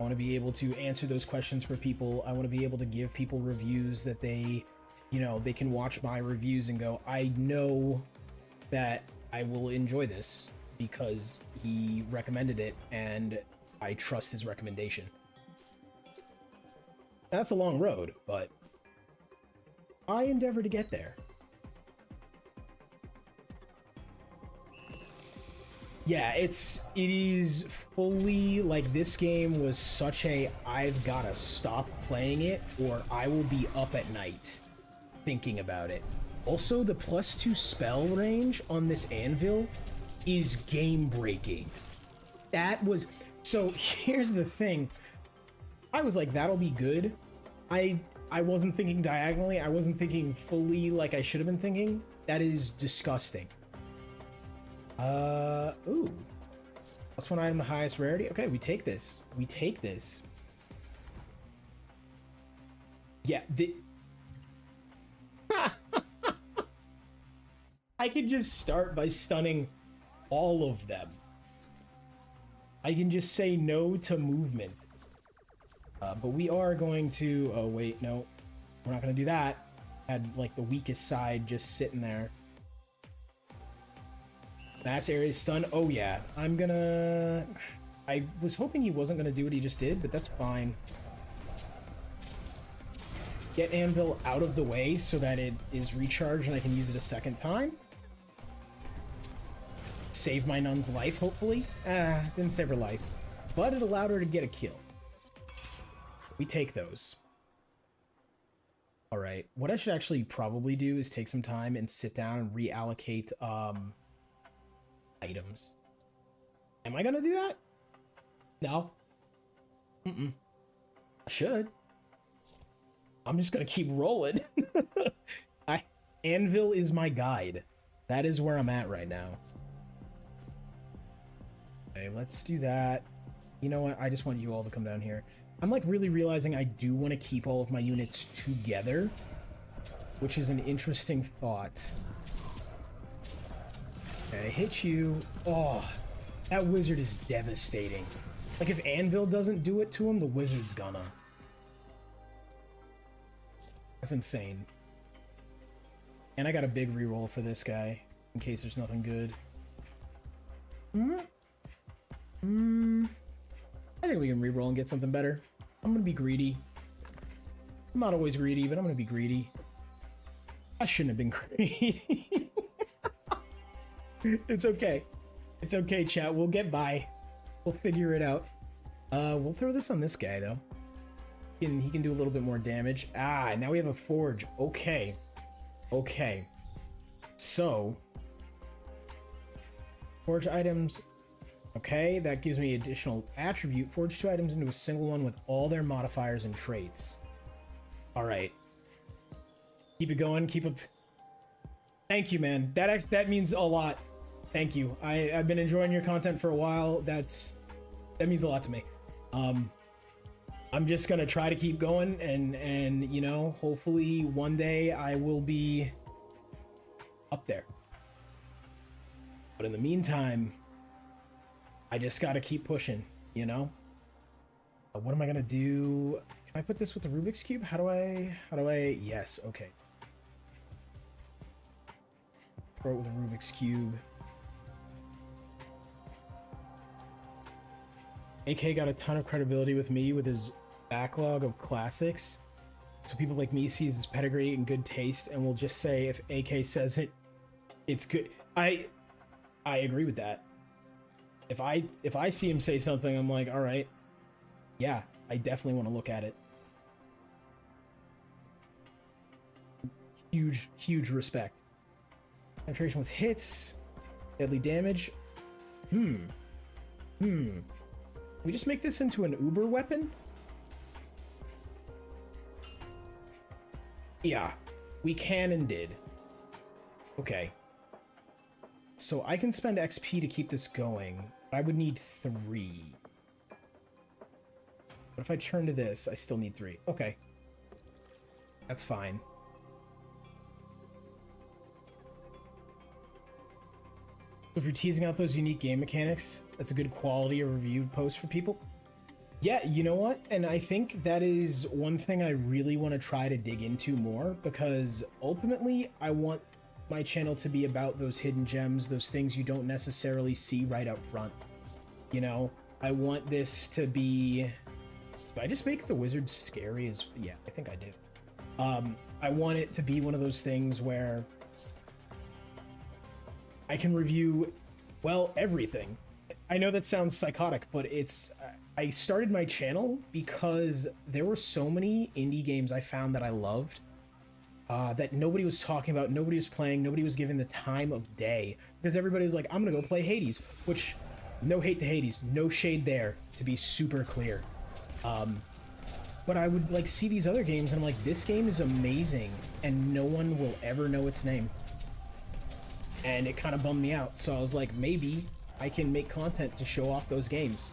I want to be able to answer those questions for people. I want to be able to give people reviews that they can watch my reviews and go, I know that I will enjoy this because he recommended it and I trust his recommendation. That's a long road, but I endeavor to get there. Yeah, it is fully like this game was such a I've gotta stop playing it or I will be up at night thinking about it. Also, the +2 spell range on this anvil is game breaking. So here's the thing. I was like, that'll be good. I wasn't thinking diagonally. I wasn't thinking fully like I should have been thinking. That is disgusting. Ooh. +1 item to highest rarity. Okay, we take this. We take this. Yeah, I could just start by stunning all of them. I can just say no to movement. But we are going to... Oh, wait, no. We're not going to do that. Had, like, the weakest side just sitting there. Mass area stun. Oh, yeah. I'm gonna... I was hoping he wasn't gonna do what he just did, but that's fine. Get Anvil out of the way so that it is recharged and I can use it a second time. Save my nun's life, hopefully. Didn't save her life. But it allowed her to get a kill. We take those. Alright, what I should actually probably do is take some time and sit down and reallocate, items. Am I gonna do that? No. I should. I'm just gonna keep rolling. Anvil is my guide. That is where I'm at right now. Okay, let's do that. You know what? I just want you all to come down here. I'm like really realizing I do want to keep all of my units together, which is an interesting thought. Okay, hit you. Oh, that wizard is devastating. Like if Anvil doesn't do it to him, the wizard's gonna. That's insane. And I got a big reroll for this guy, in case there's nothing good. I think we can reroll and get something better. I'm gonna be greedy. I'm not always greedy, but I'm gonna be greedy. I shouldn't have been greedy. It's okay. It's okay, chat. We'll get by. We'll figure it out. We'll throw this on this guy though. He can do a little bit more damage. Ah, now we have a forge. Okay. Okay. So forge items. Okay, that gives me additional attribute. Forge 2 items into a single one with all their modifiers and traits. All right. Keep it going. Keep it. Thank you, man. That means a lot. Thank you. I've been enjoying your content for a while. That means a lot to me. I'm just gonna try to keep going, and you know, hopefully one day I will be up there. But in the meantime, I just gotta keep pushing, you know? What am I gonna do? Can I put this with the Rubik's Cube? How do I, yes, okay. Throw it with a Rubik's Cube. AK got a ton of credibility with me with his backlog of classics. So people like me sees his pedigree and good taste and will just say if AK says it, it's good. I agree with that. If I see him say something, I'm like, all right, yeah, I definitely want to look at it. Huge respect. Penetration with hits, deadly damage. We just make this into an uber weapon? Yeah, we can and did. Okay. So I can spend XP to keep this going. I would need 3. But if I turn to this, I still need 3. Okay. That's fine. If you're teasing out those unique game mechanics, that's a good quality of review post for people. Yeah, you know what? And I think that is one thing I really want to try to dig into more, because ultimately I want my channel to be about those hidden gems, those things you don't necessarily see right up front. You know, I want this to be... Do I just make the wizard scary as... Yeah, I think I do. I want it to be one of those things where I can review, well, everything. I know that sounds psychotic, but it's... I started my channel because there were so many indie games I found that I loved that nobody was talking about, nobody was playing, nobody was giving the time of day, because everybody was like, I'm gonna go play Hades, which, no hate to Hades, no shade there, to be super clear. But I would like see these other games and I'm like, this game is amazing and no one will ever know its name. And it kind of bummed me out. So I was like, maybe I can make content to show off those games.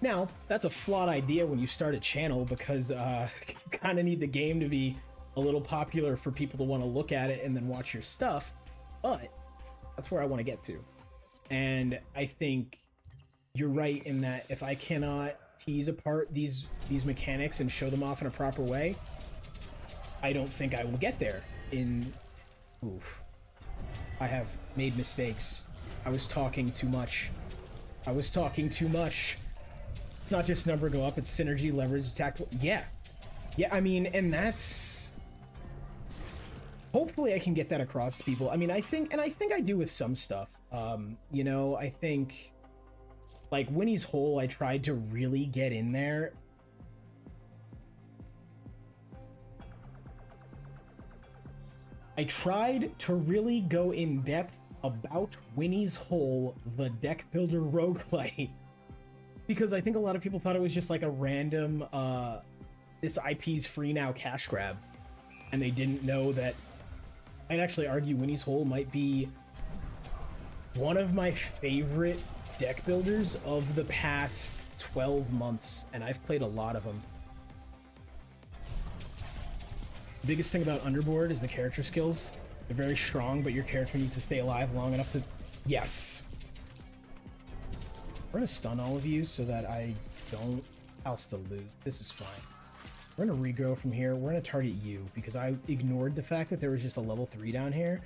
Now, that's a flawed idea when you start a channel, because you kind of need the game to be a little popular for people to want to look at it and then watch your stuff. But that's where I want to get to. And I think you're right in that if I cannot tease apart these mechanics and show them off in a proper way, I don't think I will get there. Oof. I have made mistakes. I was talking too much. Not just number go up, it's synergy, leverage, tactical. Yeah, I mean, and that's... Hopefully I can get that across to people. I mean, I think I do with some stuff. You know, I think... Like, Winnie's Hole, I tried to really get in there. I tried to really go in depth about Winnie's Hole, the deck builder roguelike. Because I think a lot of people thought it was just like a random, this IP's free now cash grab. And they didn't know that... I'd actually argue Winnie's Hole might be one of my favorite deck builders of the past 12 months, and I've played a lot of them. The biggest thing about Underboard is the character skills. They're very strong, but your character needs to stay alive long enough to... Yes! We're gonna stun all of you so that I don't... I'll still lose. This is fine. We're gonna regrow from here. We're gonna target you, because I ignored the fact that there was just a level 3 down here,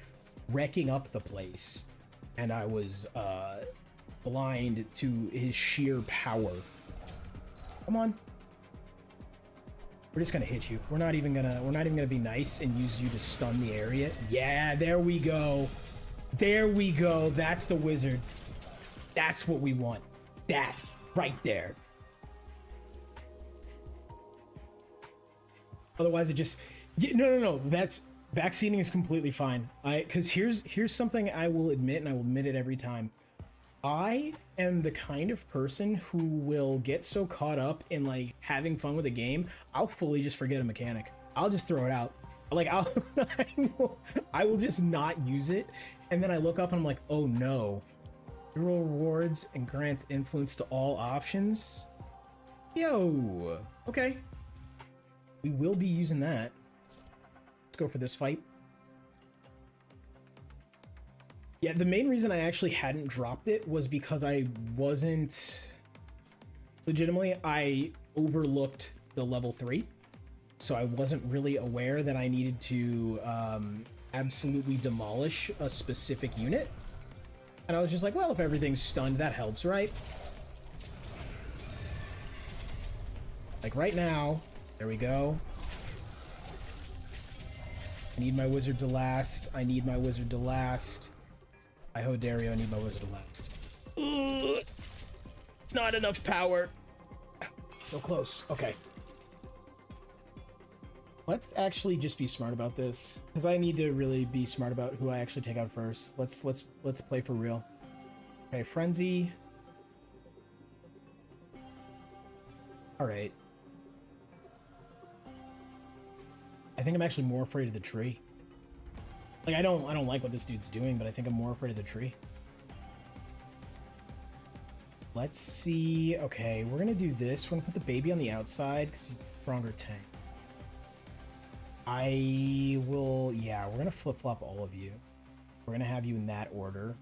wrecking up the place. And I was, blind to his sheer power. Come on. We're just gonna hit you. We're not even gonna be nice and use you to stun the area. Yeah, there we go. There we go. That's the wizard. That's what we want. That right there. Otherwise, it just... Yeah, no. That's... Vaccinating is completely fine. Because here's something I will admit, and I will admit it every time. I am the kind of person who will get so caught up in, like, having fun with a game, I'll fully just forget a mechanic. I'll just throw it out. Like, I will just not use it, and then I look up and I'm like, oh no. Hero rewards and grants influence to all options? Yo, okay. We will be using that. Let's go for this fight. Yeah, the main reason I actually hadn't dropped it was because I wasn't... Legitimately, I overlooked the level 3. So I wasn't really aware that I needed to absolutely demolish a specific unit. And I was just like, well, if everything's stunned, that helps, right? Like right now, there we go. I need my wizard to last. I need my wizard to last. I ho Dario, I need my wizard to last. Ugh, not enough power. So close. Okay. Let's actually just be smart about this, because I need to really be smart about who I actually take out first. Let's play for real. Okay, frenzy. All right. I think I'm actually more afraid of the tree. Like I don't like what this dude's doing, but I think I'm more afraid of the tree. Let's see. Okay, we're gonna do this. We're gonna put the baby on the outside because he's a stronger tank. I will, yeah, we're gonna flip-flop all of you. We're gonna have you in that order.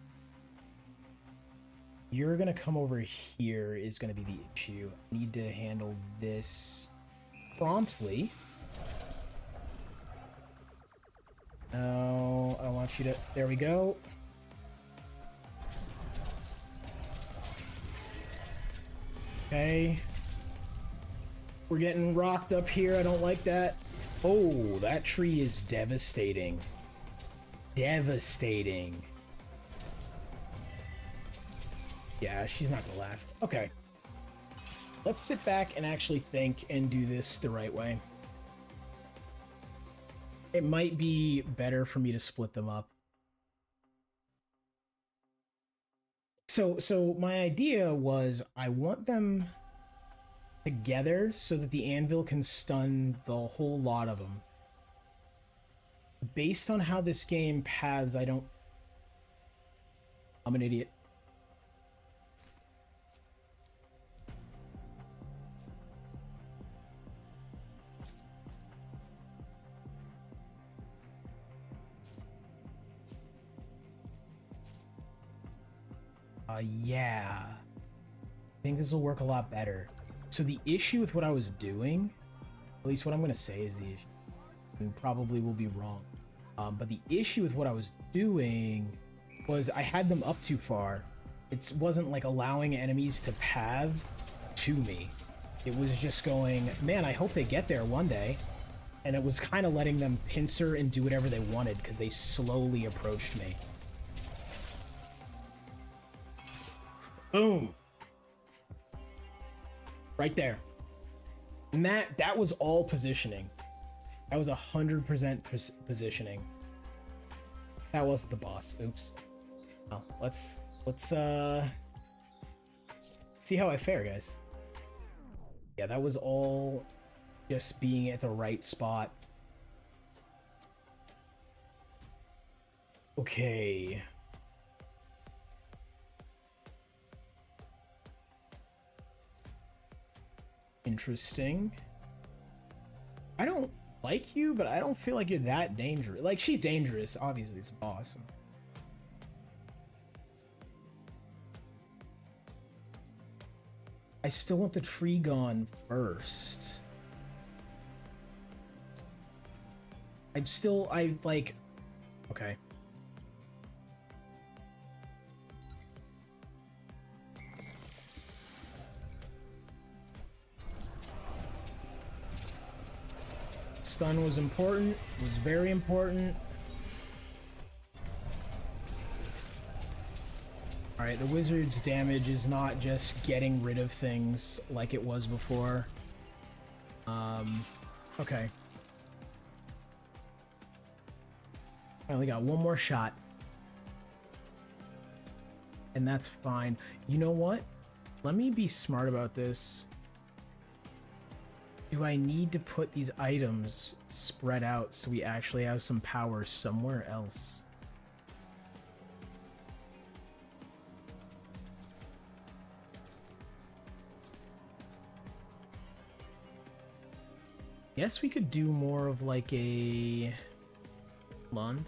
You're gonna come over here is gonna be the issue. I need to handle this promptly. No, I want you to, there we go. Okay. We're getting rocked up here, I don't like that. Oh, that tree is devastating. Devastating. Yeah, she's not gonna last. Okay. Let's sit back and actually think and do this the right way. It might be better for me to split them up. So my idea was I want them together so that the anvil can stun the whole lot of them. Based on how this game paths, I'm an idiot. Yeah. I think this will work a lot better. So the issue with what I was doing, at least what I'm going to say is the issue, and probably will be wrong, but the issue with what I was doing was I had them up too far. It wasn't like allowing enemies to path to me. It was just going, man, I hope they get there one day. And it was kind of letting them pincer and do whatever they wanted because they slowly approached me. Boom. Right there. And that was all positioning. That was 100% positioning. That wasn't the boss. Oops. Oh, let's see how I fare, guys. Yeah, that was all just being at the right spot. Okay. Interesting. I don't like you, but I don't feel like you're that dangerous. Like, she's dangerous. Obviously, it's a boss. I still want the tree gone first. Okay. Stun was important, was very important. Alright, the wizard's damage is not just getting rid of things like it was before. Okay. I only got one more shot. And that's fine. You know what? Let me be smart about this. Do I need to put these items spread out so we actually have some power somewhere else? Guess we could do more of like a... Hold on.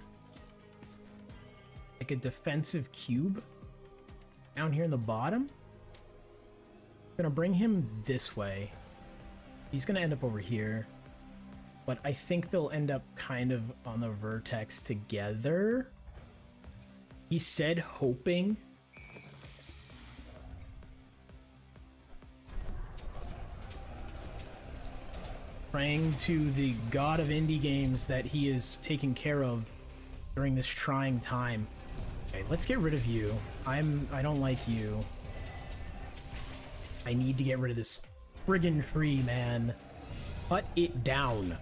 Like a defensive cube down here in the bottom. I'm gonna bring him this way. He's gonna end up over here, but I think they'll end up kind of on the vertex together. He said hoping. Praying to the god of indie games that he is taken care of during this trying time. Okay, let's get rid of you. I don't like you. I need to get rid of this friggin' tree, man. Cut it down.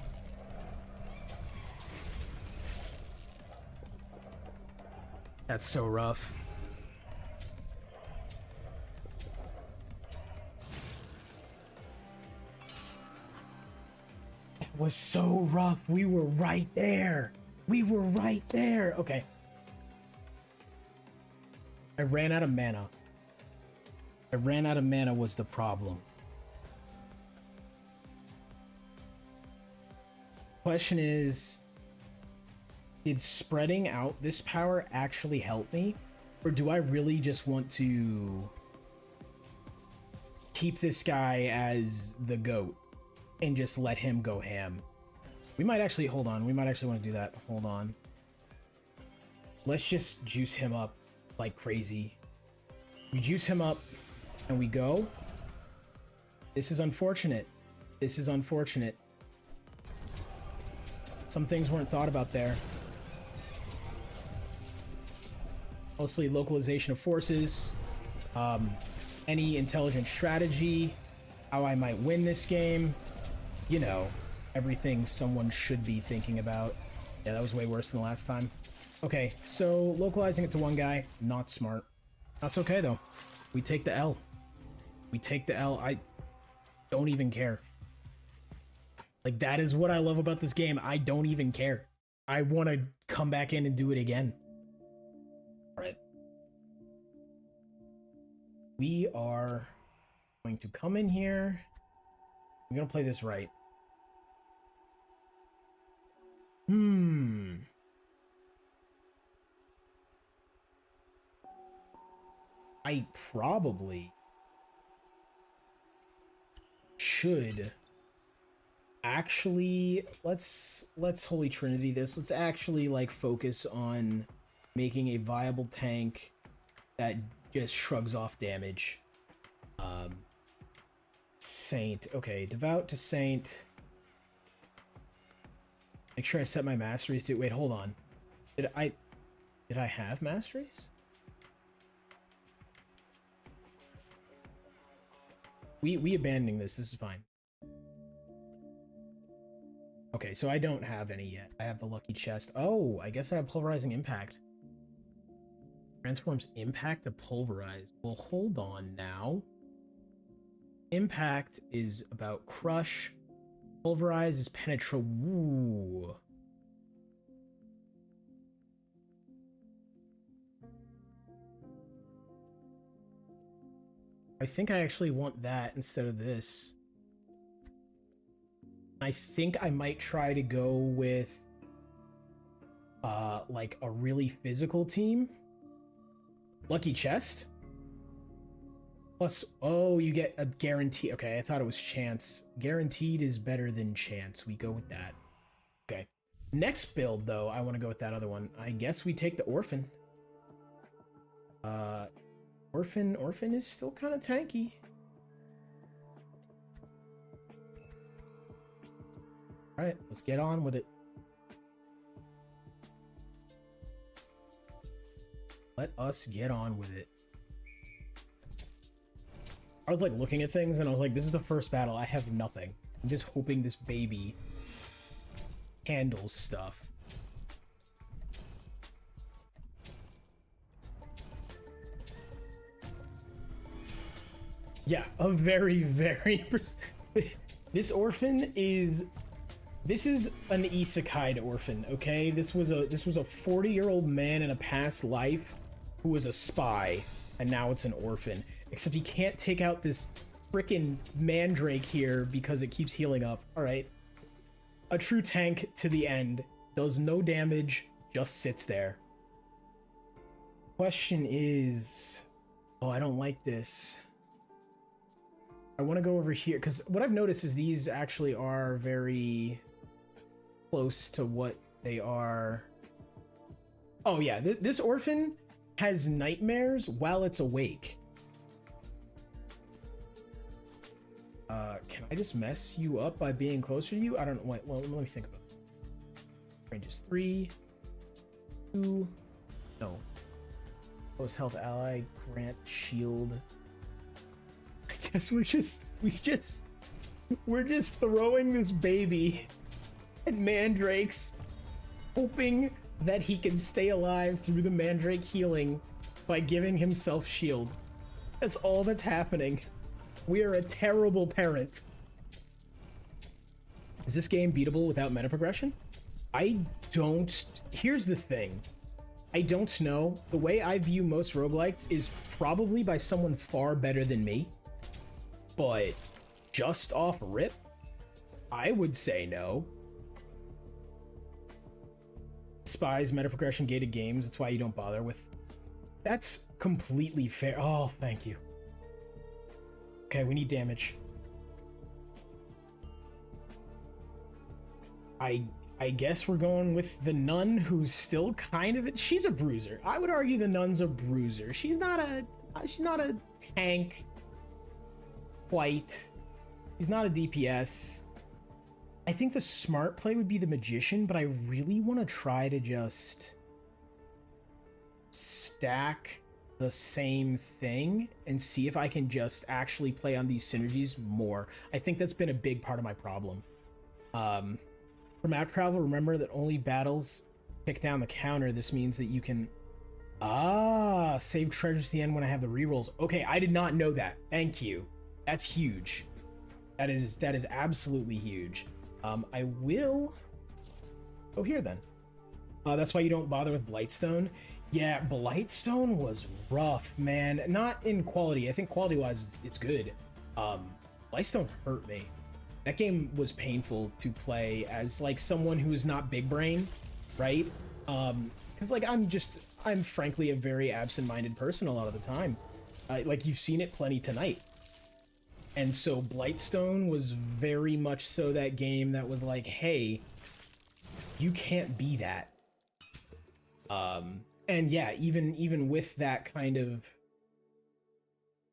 That's so rough. It was so rough. We were right there. We were right there. Okay. I ran out of mana. I ran out of mana was the problem. Question is, did spreading out this power actually help me? Or do I really just want to keep this guy as the GOAT and just let him go ham? We might actually, hold on, we might actually want to do that. Hold on. Let's just juice him up like crazy. We juice him up and we go. This is unfortunate. This is unfortunate. Some things weren't thought about there. Mostly localization of forces, any intelligent strategy, how I might win this game. You know, everything someone should be thinking about. Yeah, that was way worse than the last time. Okay, so localizing it to one guy, not smart. That's okay though. We take the L. We take the L. I don't even care. Like, that is what I love about this game. I don't even care. I want to come back in and do it again. All right. We are going to come in here. I'm going to play this right. I probably should actually, let's Holy Trinity this. Let's actually like focus on making a viable tank that just shrugs off damage. Saint. Okay, Devout to Saint. Make sure I set my masteries to, wait, hold on. Did I have masteries? We abandoning this. This is fine. Okay, so I don't have any yet. I have the lucky chest. Oh, I guess I have pulverizing impact. Transforms impact to pulverize. Well, hold on now. Impact is about crush. Pulverize is penetrate. Ooh. I think I actually want that instead of this. I think I might try to go with like a really physical team. Lucky chest. Plus, oh, you get a guarantee. Okay, I thought it was chance. Guaranteed is better than chance. We go with that. Okay. Next build, though, I want to go with that other one. I guess we take the Orphan. Orphan is still kind of tanky. Alright, let's get on with it. Let us get on with it. I was like looking at things and I was like, this is the first battle. I have nothing. I'm just hoping this baby handles stuff. Yeah, a very, very... This orphan is... This is an isekai orphan, okay? This was a 40-year-old man in a past life who was a spy, and now it's an orphan. Except he can't take out this frickin' mandrake here because it keeps healing up. Alright. A true tank to the end. Does no damage, just sits there. Question is... Oh, I don't like this. I want to go over here, because what I've noticed is these actually are very close to what they are. Oh yeah, this orphan has nightmares while it's awake. Can I just mess you up by being closer to you? I don't know. Wait, well, let me think about it. Range is 3, 2, no. Close health ally, grant shield. I guess we're just throwing this baby at mandrakes, hoping that he can stay alive through the mandrake healing by giving himself shield. That's all that's happening. We are a terrible parent. Is this game beatable without meta progression? I don't... Here's the thing. I don't know. The way I view most roguelikes is probably by someone far better than me. But just off rip, I would say no. Despise meta progression gated games. That's why you don't bother with... That's completely fair. Oh, thank you. Okay, we need damage. I guess we're going with the nun, who's still kind of... She's a bruiser. I would argue the nun's a bruiser. She's not a tank. Quite. She's not a DPS. I think the smart play would be the magician, but I really want to try to just stack the same thing and see if I can just actually play on these synergies more. I think that's been a big part of my problem. For map travel, remember that only battles pick down the counter. This means that you can save treasures at the end when I have the rerolls. Okay, I did not know that. Thank you. That's huge. That is absolutely huge. I will go here then. That's why you don't bother with Blightstone. Yeah, Blightstone was rough, man. Not in quality. I think quality-wise, it's good. Blightstone hurt me. That game was painful to play as, like, someone who is not big brain, right? Because, like, I'm frankly a very absent-minded person a lot of the time. Like, you've seen it plenty tonight. And so Blightstone was very much so that game that was like, hey, you can't be that. And yeah, even with that kind of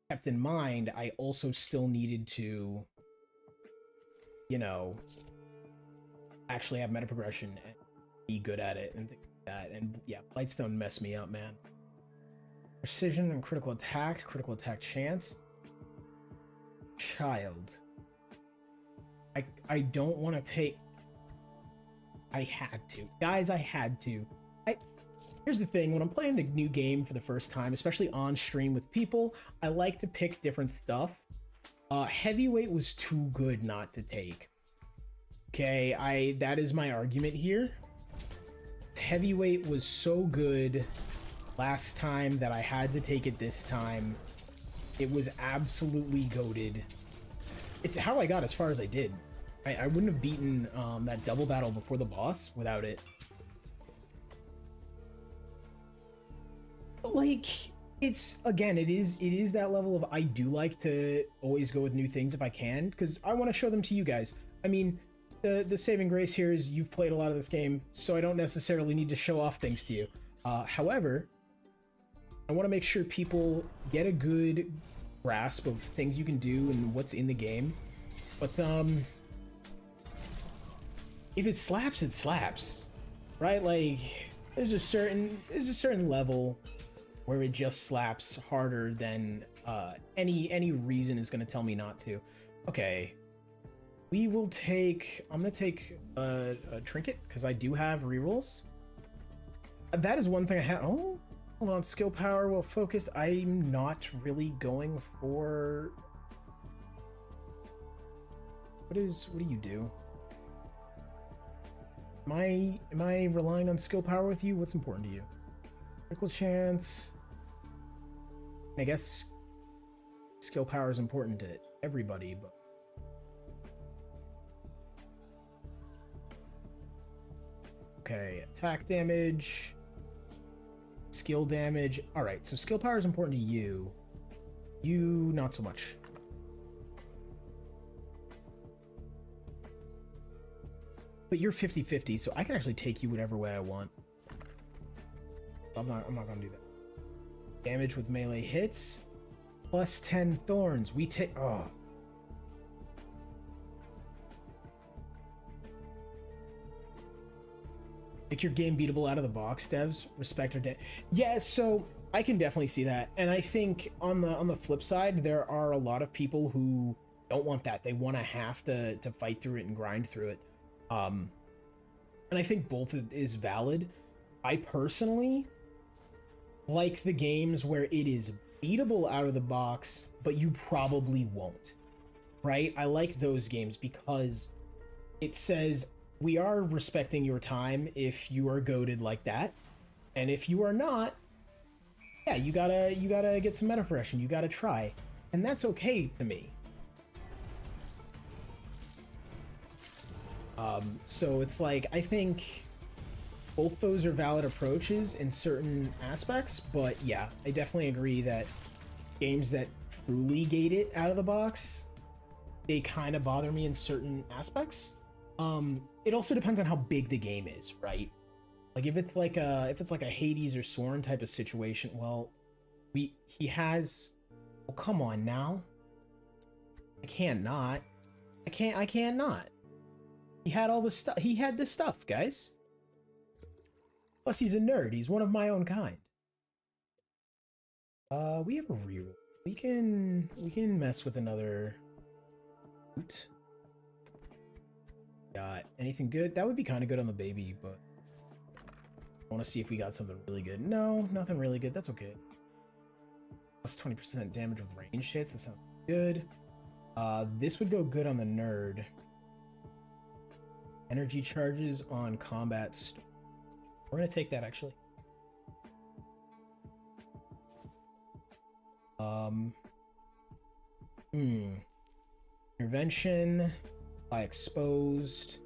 kept in mind, I also still needed to, you know, actually have meta progression and be good at it and things like that. And yeah, Blightstone messed me up, man. Precision and critical attack chance. Child. I don't want to take... I had to. Guys, I had to. Here's the thing, when I'm playing a new game for the first time, especially on stream with people, I like to pick different stuff. Heavyweight was too good not to take. Okay, that is my argument here. Heavyweight was so good last time that I had to take it this time. It was absolutely goated. It's how I got as far as I did. I wouldn't have beaten that double battle before the boss without it. But like, it's, again, it is that level of I do like to always go with new things if I can, because I want to show them to you guys. I mean, the saving grace here is you've played a lot of this game, so I don't necessarily need to show off things to you. However, I want to make sure people get a good grasp of things you can do and what's in the game. But if it slaps, it slaps, right? Like, there's a certain level where it just slaps harder than any reason is going to tell me not to. Okay, we will take. I'm going to take a trinket because I do have rerolls. That is one thing I have. Oh, hold on. Skill power will focus. I'm not really going for. What do you do? Am I relying on skill power with you? What's important to you? Critical chance. I guess skill power is important to everybody, but okay, attack damage, skill damage. All right, so skill power is important to you. You not so much. But you're 50-50, so I can actually take you whatever way I want. I'm not gonna do that. Damage with melee hits. Plus 10 thorns. We take. Oh. Make your game beatable out of the box, devs. Respect or yeah, so I can definitely see that. And I think on the flip side, there are a lot of people who don't want that. They want to have to fight through it and grind through it. And I think both is valid. I personally like the games where it is beatable out of the box, but you probably won't, right? I like those games because it says we are respecting your time if you are goated like that, and if you are not, yeah, you gotta get some meta progression. You gotta try, and that's okay to me. So it's like, I think both those are valid approaches in certain aspects, but yeah, I definitely agree that games that truly gate it out of the box, they kind of bother me in certain aspects. It also depends on how big the game is, right? Like if it's like a Hades or Soren type of situation, well, he has, well, come on now. I can't not. He had all the stuff. He had this stuff, guys. Plus, he's a nerd. He's one of my own kind. We have a reroll. We can mess with another loot. Got anything good? That would be kind of good on the baby, but I want to see if we got something really good. No, nothing really good. That's okay. Plus 20% damage with ranged hits. That sounds good. This would go good on the nerd. Energy charges on combat. We're gonna take that actually. Intervention. Apply exposed.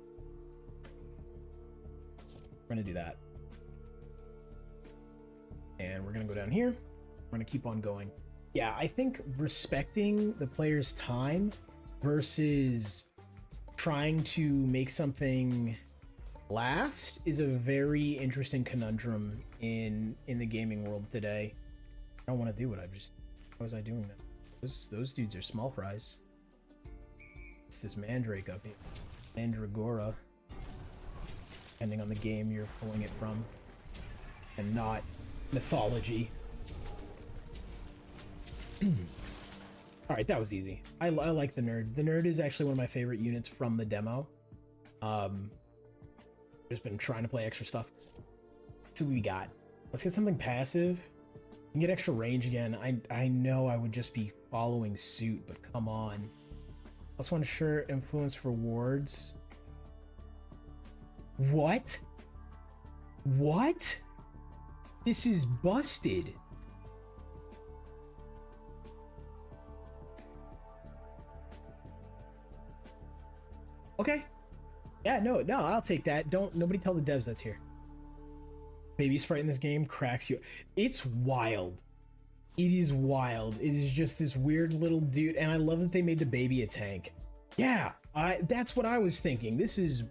We're gonna do that. And we're gonna go down here. We're gonna keep on going. Yeah, I think respecting the player's time versus trying to make something last is a very interesting conundrum in the gaming world today. I don't want to do it. How was I doing that? Those dudes are small fries. It's this mandrake up here. Mandragora. Depending on the game you're pulling it from. And not mythology. Alright, that was easy. I like the nerd. The nerd is actually one of my favorite units from the demo. Just been trying to play extra stuff. So we got. Let's get something passive. You can get extra range again. I know I would just be following suit, but come on. Plus one sure influence rewards. What? What? This is busted. Okay. Yeah, no, I'll take that. Nobody tell the devs that's here. Baby sprite in this game cracks you. It's wild. It is wild. It is just this weird little dude, and I love that they made the baby a tank. Yeah, that's what I was thinking. This is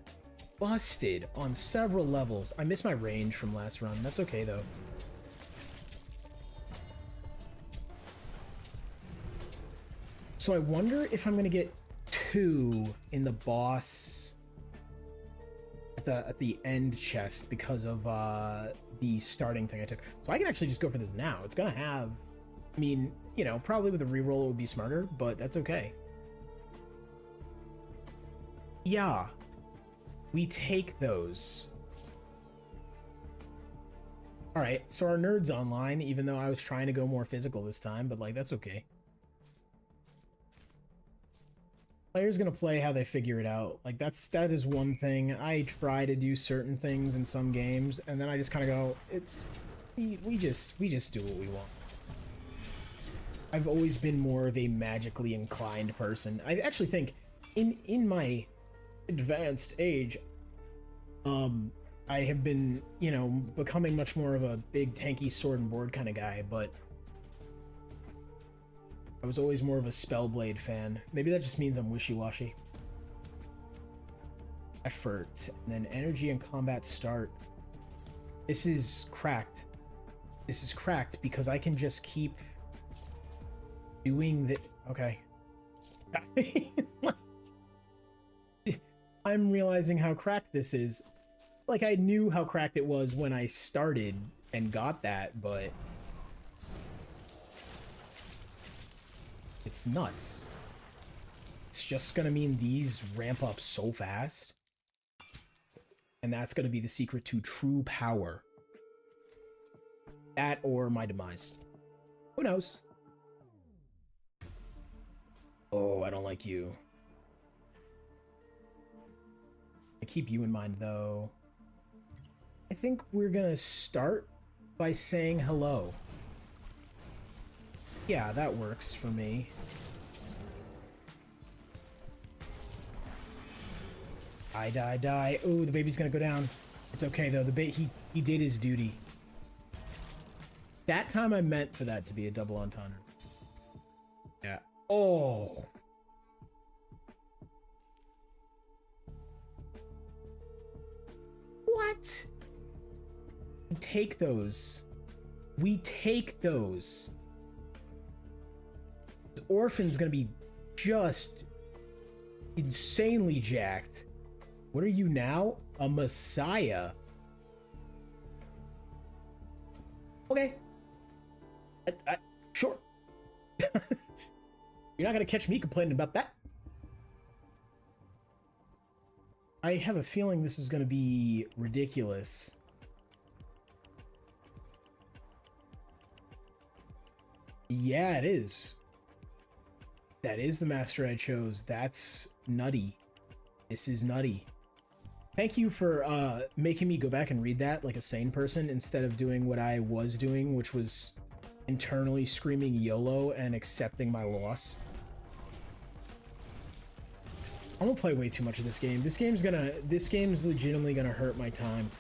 busted on several levels. I missed my range from last run. That's okay, though. So I wonder if I'm going to get 2 in the boss at the end chest because of the starting thing I took. So I can actually just go for this now. It's gonna have I mean, you know, probably with a reroll it would be smarter, but that's okay. Yeah. We take those. Alright, so our nerd's online, even though I was trying to go more physical this time, but like, that's okay. Player's gonna play how they figure it out. Like, that is one thing. I try to do certain things in some games, and then I just kind of go, we just do what we want. I've always been more of a magically inclined person. I actually think in my advanced age, I have been, you know, becoming much more of a big tanky sword and board kind of guy, but I was always more of a Spellblade fan. Maybe that just means I'm wishy-washy. Effort, and then energy and combat start. This is cracked. This is cracked because I can just keep doing the... Okay. I'm realizing how cracked this is. Like, I knew how cracked it was when I started and got that, but... It's nuts. It's just gonna mean these ramp up so fast. And that's gonna be the secret to true power. That or my demise. Who knows? Oh, I don't like you. I keep you in mind, though. I think we're gonna start by saying hello. Yeah, that works for me. Die. Ooh, the baby's gonna go down. It's okay, though. He did his duty. That time I meant for that to be a double entendre. Yeah. Oh! What? We take those. We take those. The orphan's gonna be just insanely jacked. What are you now? A messiah? Okay. Sure. You're not gonna catch me complaining about that. I have a feeling this is gonna be ridiculous. Yeah, it is. That is the master I chose. That's nutty. This is nutty. Thank you for making me go back and read that like a sane person instead of doing what I was doing, which was internally screaming YOLO and accepting my loss. I'm gonna play way too much of this game. This game's legitimately gonna hurt my time.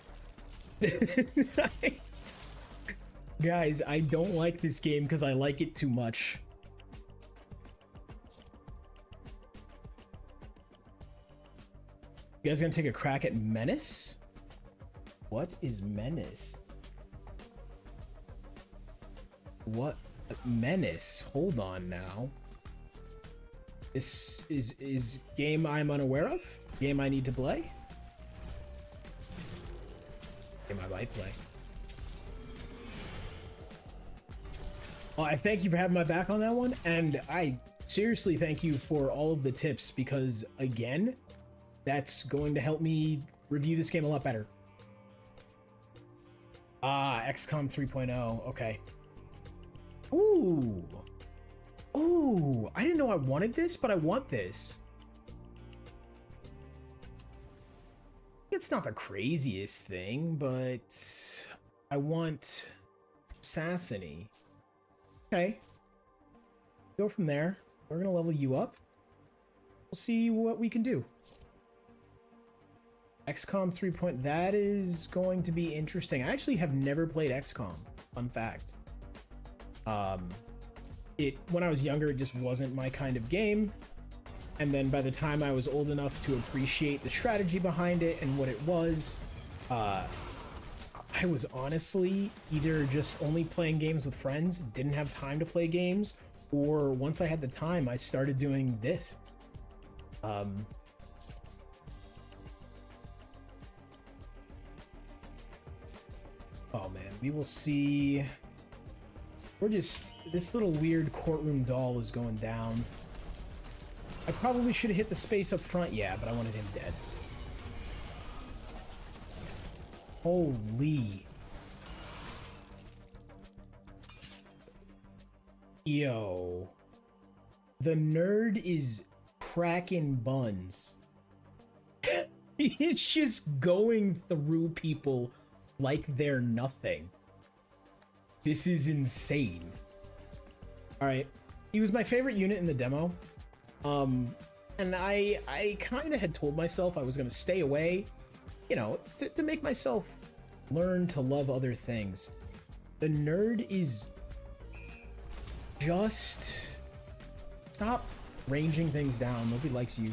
Guys, I don't like this game because I like it too much. You guys gonna take a crack at Menace? What is Menace? What? Menace? Hold on now. This is game I'm unaware of? Game I need to play? Game I might play. Well, I thank you for having my back on that one, and I seriously thank you for all of the tips, because, again, that's going to help me review this game a lot better. Ah, XCOM 3.0, okay. Ooh. Ooh, I didn't know I wanted this, but I want this. It's not the craziest thing, but I want Assassiny. Okay. Go from there. We're gonna level you up. We'll see what we can do. XCOM 3. That is going to be interesting. I actually have never played XCOM. Fun fact. When I was younger, it just wasn't my kind of game. And then by the time I was old enough to appreciate the strategy behind it and what it was, I was honestly either just only playing games with friends, didn't have time to play games, or once I had the time, I started doing this. Oh man, we will see. We're just... This little weird courtroom doll is going down. I probably should have hit the space up front, yeah, but I wanted him dead. Holy. Yo. The nerd is cracking buns. He's just going through people like they're nothing. This is insane. Alright. He was my favorite unit in the demo. And I kind of had told myself I was going to stay away, you know, to make myself learn to love other things. The nerd is just... Stop ranging things down. Nobody likes you.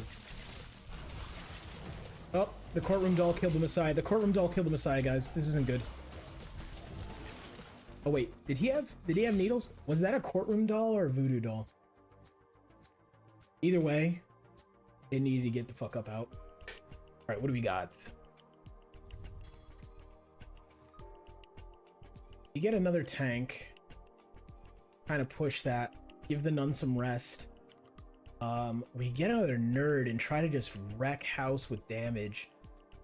Oh, the courtroom doll killed the Messiah. The courtroom doll killed the Messiah, guys. This isn't good. Oh wait, did he have needles? Was that a courtroom doll or a voodoo doll? Either way, it needed to get the fuck up out. Alright, what do we got? You get another tank. Kind of push that. Give the nun some rest. We get another nerd and try to just wreck house with damage.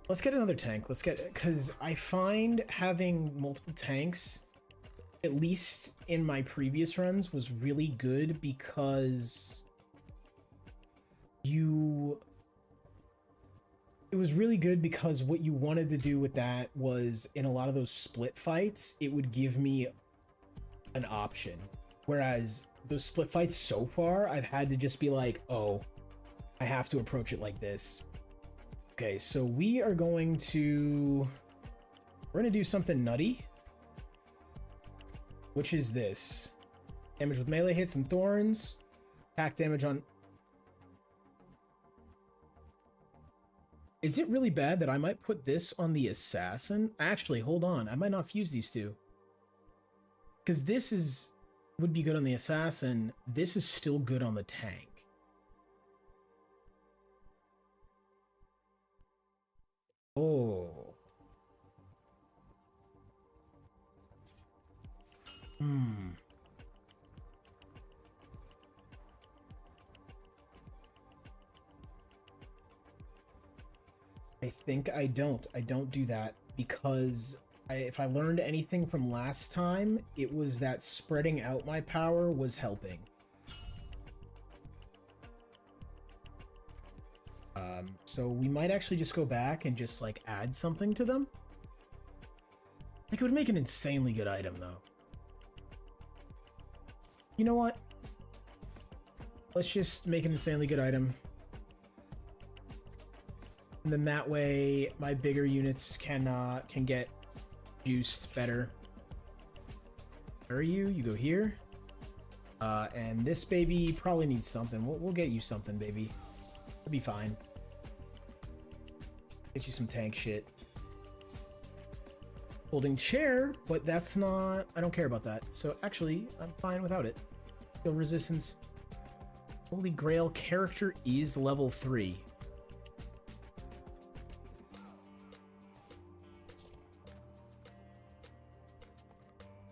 Let's get another tank. Let's get... Because I find having multiple tanks, at least in my previous runs, was really good because... It was really good because what you wanted to do with that was, in a lot of those split fights, it would give me an option. Whereas those split fights so far, I've had to just be like, oh, I have to approach it like this. Okay, so we are going to... We're going to do something nutty. Which is this. Damage with melee hits and thorns. Attack damage on... Is it really bad that I might put this on the assassin? Actually, hold on. I might not fuse these two. Because this would be good on the assassin. This is still good on the tank. Oh. I think I don't do that because if I learned anything from last time, it was that spreading out my power was helping. So we might actually just go back and just like add something to them. Like it would make an insanely good item though. You know what? Let's just make an insanely good item. And then that way my bigger units can get juiced better. Where are you? You go here. And this baby probably needs something. We'll get you something, baby. It'll be fine. Get you some tank shit. Holding chair, but that's not... I don't care about that. So actually, I'm fine without it. Skill resistance. Holy Grail character is level 3.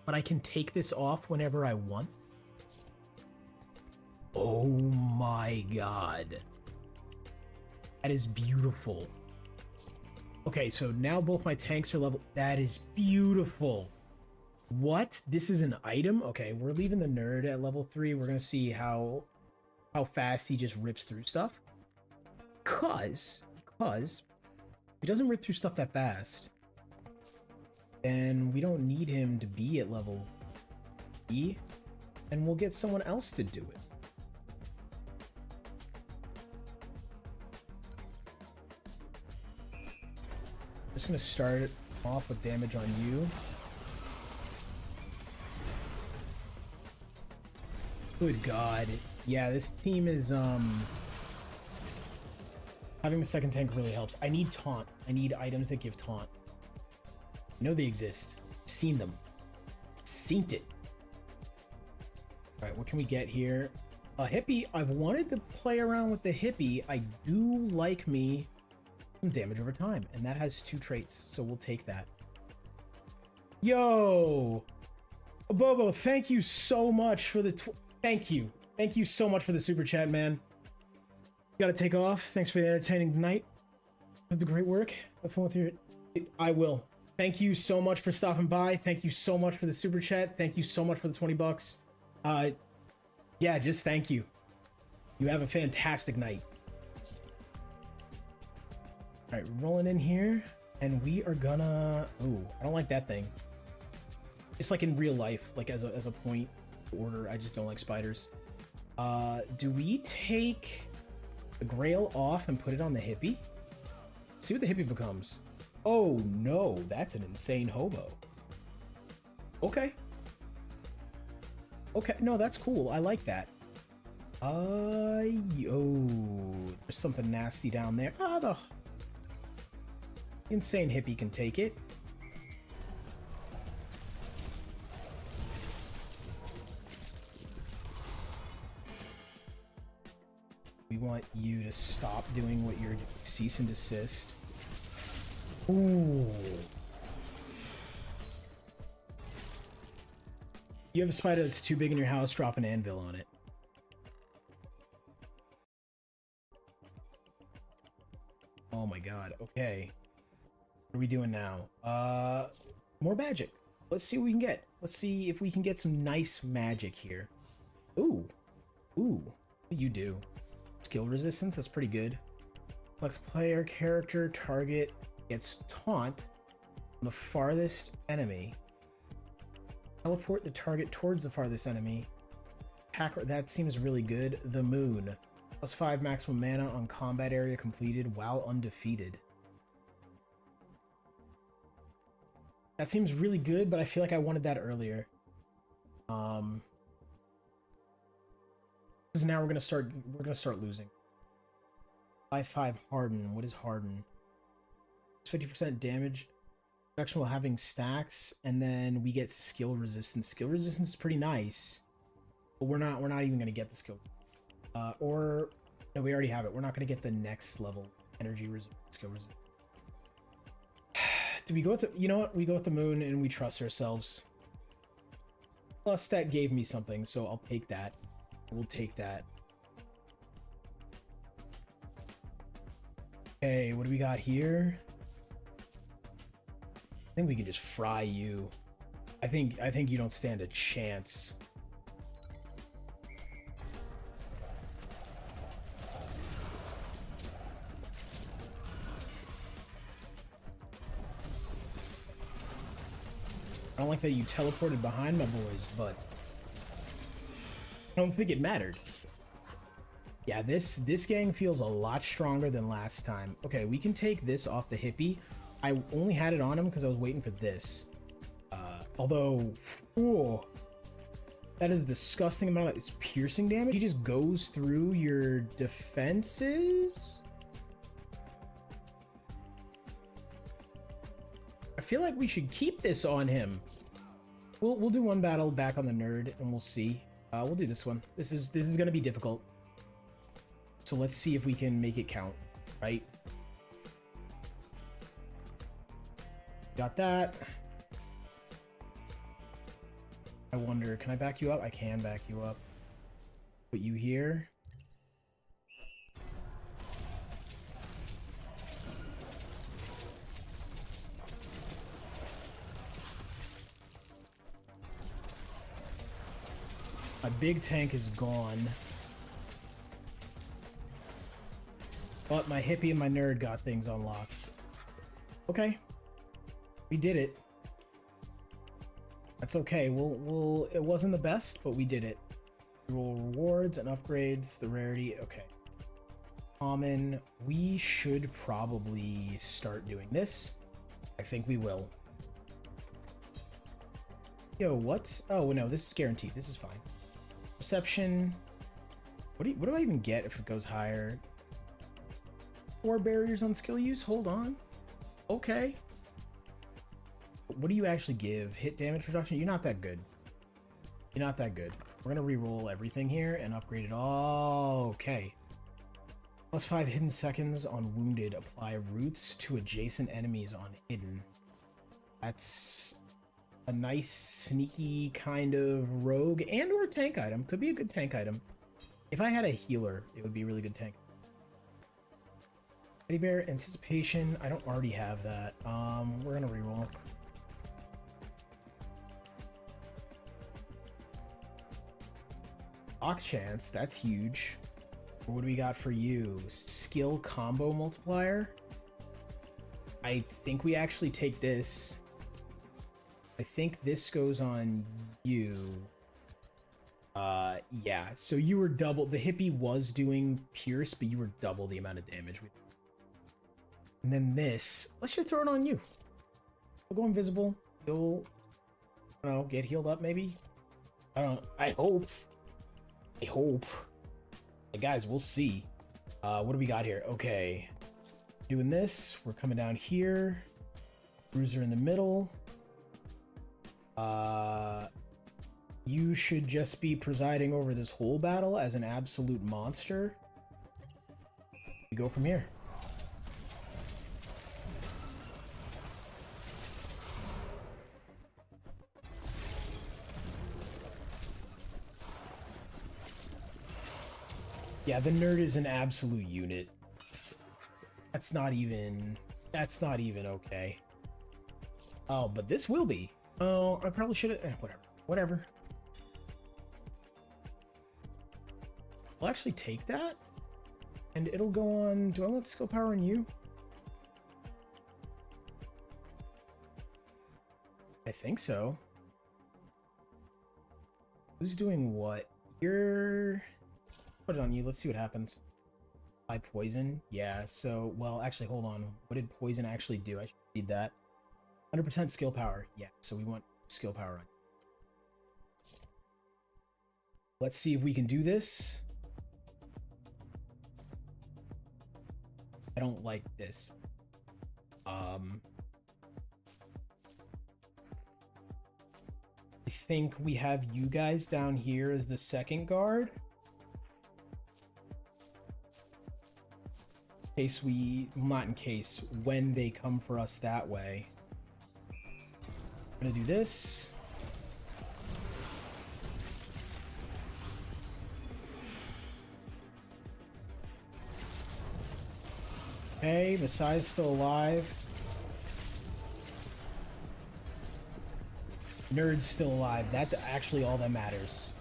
But I can take this off whenever I want. Oh my god. That is beautiful. Okay, so now both my tanks are level... That is beautiful. What? This is an item? Okay, we're leaving the nerd at level 3. We're gonna see how fast he just rips through stuff. Because if he doesn't rip through stuff that fast, then we don't need him to be at level E, and we'll get someone else to do it. Just gonna start it off with damage on you. Good god. Yeah, this team is having the second tank really helps. I need taunt. I need items that give taunt. I know they exist. I've seen them. Seen it. Alright, what can we get here? A hippie. I've wanted to play around with the hippie. I do like me some damage over time, and that has 2 traits, so we'll take that. Yo! Bobo, thank you so much for the thank you. Thank you so much for the super chat, man. Gotta take off. Thanks for the entertaining night. Have the great work. Have fun with your... I will. Thank you so much for stopping by. Thank you so much for the super chat. Thank you so much for the 20 bucks. Yeah, just thank you. You have a fantastic night. All right, rolling in here, and we are gonna... Ooh, I don't like that thing. It's like in real life, like as a point order, I just don't like spiders. Do we take the grail off and put it on the hippie? See what the hippie becomes. Oh no, that's an insane hobo. Okay. Okay, no, that's cool. I like that. Yo, there's something nasty down there. Ah, the insane hippie can take it. We want you to stop doing what you're doing. Cease and desist. Ooh. You have a spider that's too big in your house, drop an anvil on it. Oh my god, okay. What are we doing now? More magic. Let's see what we can get. Let's see if we can get some nice magic here. Ooh. Ooh. What do you do? Skill resistance, that's pretty good. Flex player character target gets taunt on the farthest enemy. Teleport the target towards the farthest enemy. Attack, that seems really good. The moon. +5 maximum mana on combat area completed while undefeated. That seems really good, but I feel like I wanted that earlier. Because now we're gonna start losing. 5/5 harden. What is harden? It's 50% damage reduction while having stacks, and then we get skill resistance. Skill resistance is pretty nice, but we're not even gonna get the skill. Or no, we already have it. We're not gonna get the next level energy skill resistance. Do we go with the? You know what? We go with the moon, and we trust ourselves. Plus, that gave me something, so I'll take that. We'll take that. Okay, what do we got here? I think we can just fry you. I think you don't stand a chance. I don't like that you teleported behind my boys, but I don't think it mattered. Yeah, this gang feels a lot stronger than last time. Okay, we can take this off the hippie. I only had it on him because I was waiting for this. Although, ooh, that is a disgusting amount of piercing damage. He just goes through your defenses. I feel like we should keep this on him. We'll do one battle back on the nerd, and we'll see. We'll do this one. This is gonna be difficult. So let's see if we can make it count, right? Got that. I wonder, can I back you up? I can back you up. Put you here. My big tank is gone. But my hippie and my nerd got things unlocked. Okay. We did it. That's okay. It wasn't the best, but we did it. Roll rewards and upgrades, the rarity. Okay. Common. We should probably start doing this. I think we will. Yo, what? Oh, no, this is guaranteed. This is fine. Perception. What do I even get if it goes higher? 4 barriers on skill use? Hold on. Okay. What do you actually give? Hit damage reduction? You're not that good. You're not that good. We're gonna re-roll everything here and upgrade it all. Okay. +5 hidden seconds on wounded. Apply roots to adjacent enemies on hidden. That's a nice sneaky kind of rogue and or tank item. Could be a good tank item. If I had a healer, it would be a really good tank. Teddy Bear, Anticipation. I don't already have that. We're gonna reroll. Lock Chance, that's huge. What do we got for you? Skill Combo Multiplier. I think we actually take this. I think this goes on you. Yeah, so you were double. The hippie was doing pierce, but you were double the amount of damage. And then this, let's just throw it on you. We'll go invisible. You'll, I don't know, get healed up maybe? I hope. Hey guys, we'll see. What do we got here? Okay. Doing this, we're coming down here. Bruiser in the middle. You should just be presiding over this whole battle as an absolute monster. We go from here. Yeah, the nerd is an absolute unit. That's not even okay. Oh, but this will be. Oh, I probably should have. Whatever. I'll actually take that, and it'll go on. Do I want skill power on you? I think so. Who's doing what? You're. Put it on you. Let's see what happens. By poison? Yeah, so, well, actually, hold on. What did poison actually do? I should read that. 100% skill power. Yeah, so we want skill power on. Let's see if we can do this. I don't like this. I think we have you guys down here as the second guard. Case not in case, when they come for us that way. I'm gonna do this. Okay, Messiah's still alive. Nerd's still alive. That's actually all that matters.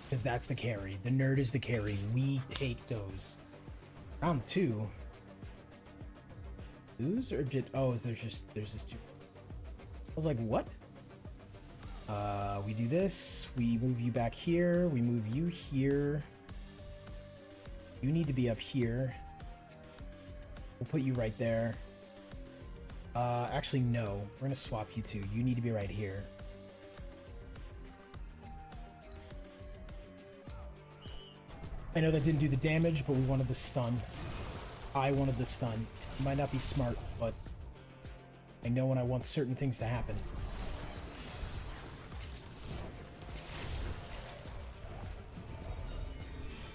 Because that's the carry. The nerd is the carry. We take those. Round 2. Lose or did? Oh, there's just 2. I was like, what? We do this. We move you back here. We move you here. You need to be up here. We'll put you right there. Actually, no. We're gonna swap you two. You need to be right here. I know that didn't do the damage, but we wanted the stun. I wanted the stun. It might not be smart, but I know when I want certain things to happen.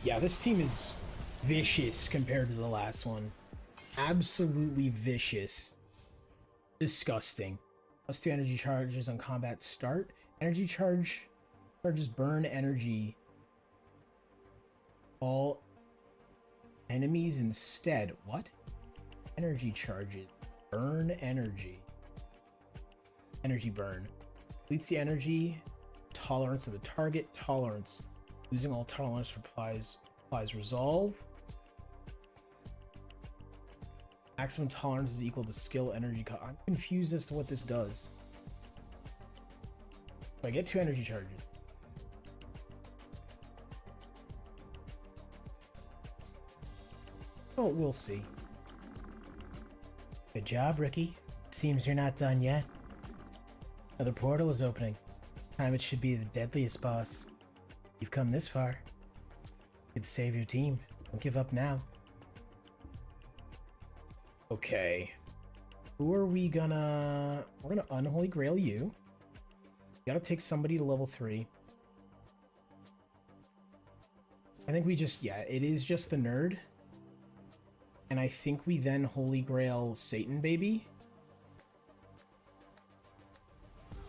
Yeah, this team is vicious compared to the last one. Absolutely vicious. Disgusting. +2 energy charges on combat start. Energy charges burn energy. All enemies instead. What? Energy charges. Burn energy. Energy burn. Depletes the energy tolerance of the target. Tolerance. Losing all tolerance applies resolve. Maximum tolerance is equal to skill energy. I'm confused as to what this does. So I get 2 energy charges. Oh, we'll see. Good job, Ricky. Seems you're not done yet. Another portal is opening. Time it should be the deadliest boss. You've come this far. You could save your team. Don't give up now. Okay. Who are we gonna... We're gonna Unholy Grail you. We gotta take somebody to level 3. I think we just... Yeah, it is just the nerd. And I think we then Holy Grail Satan Baby.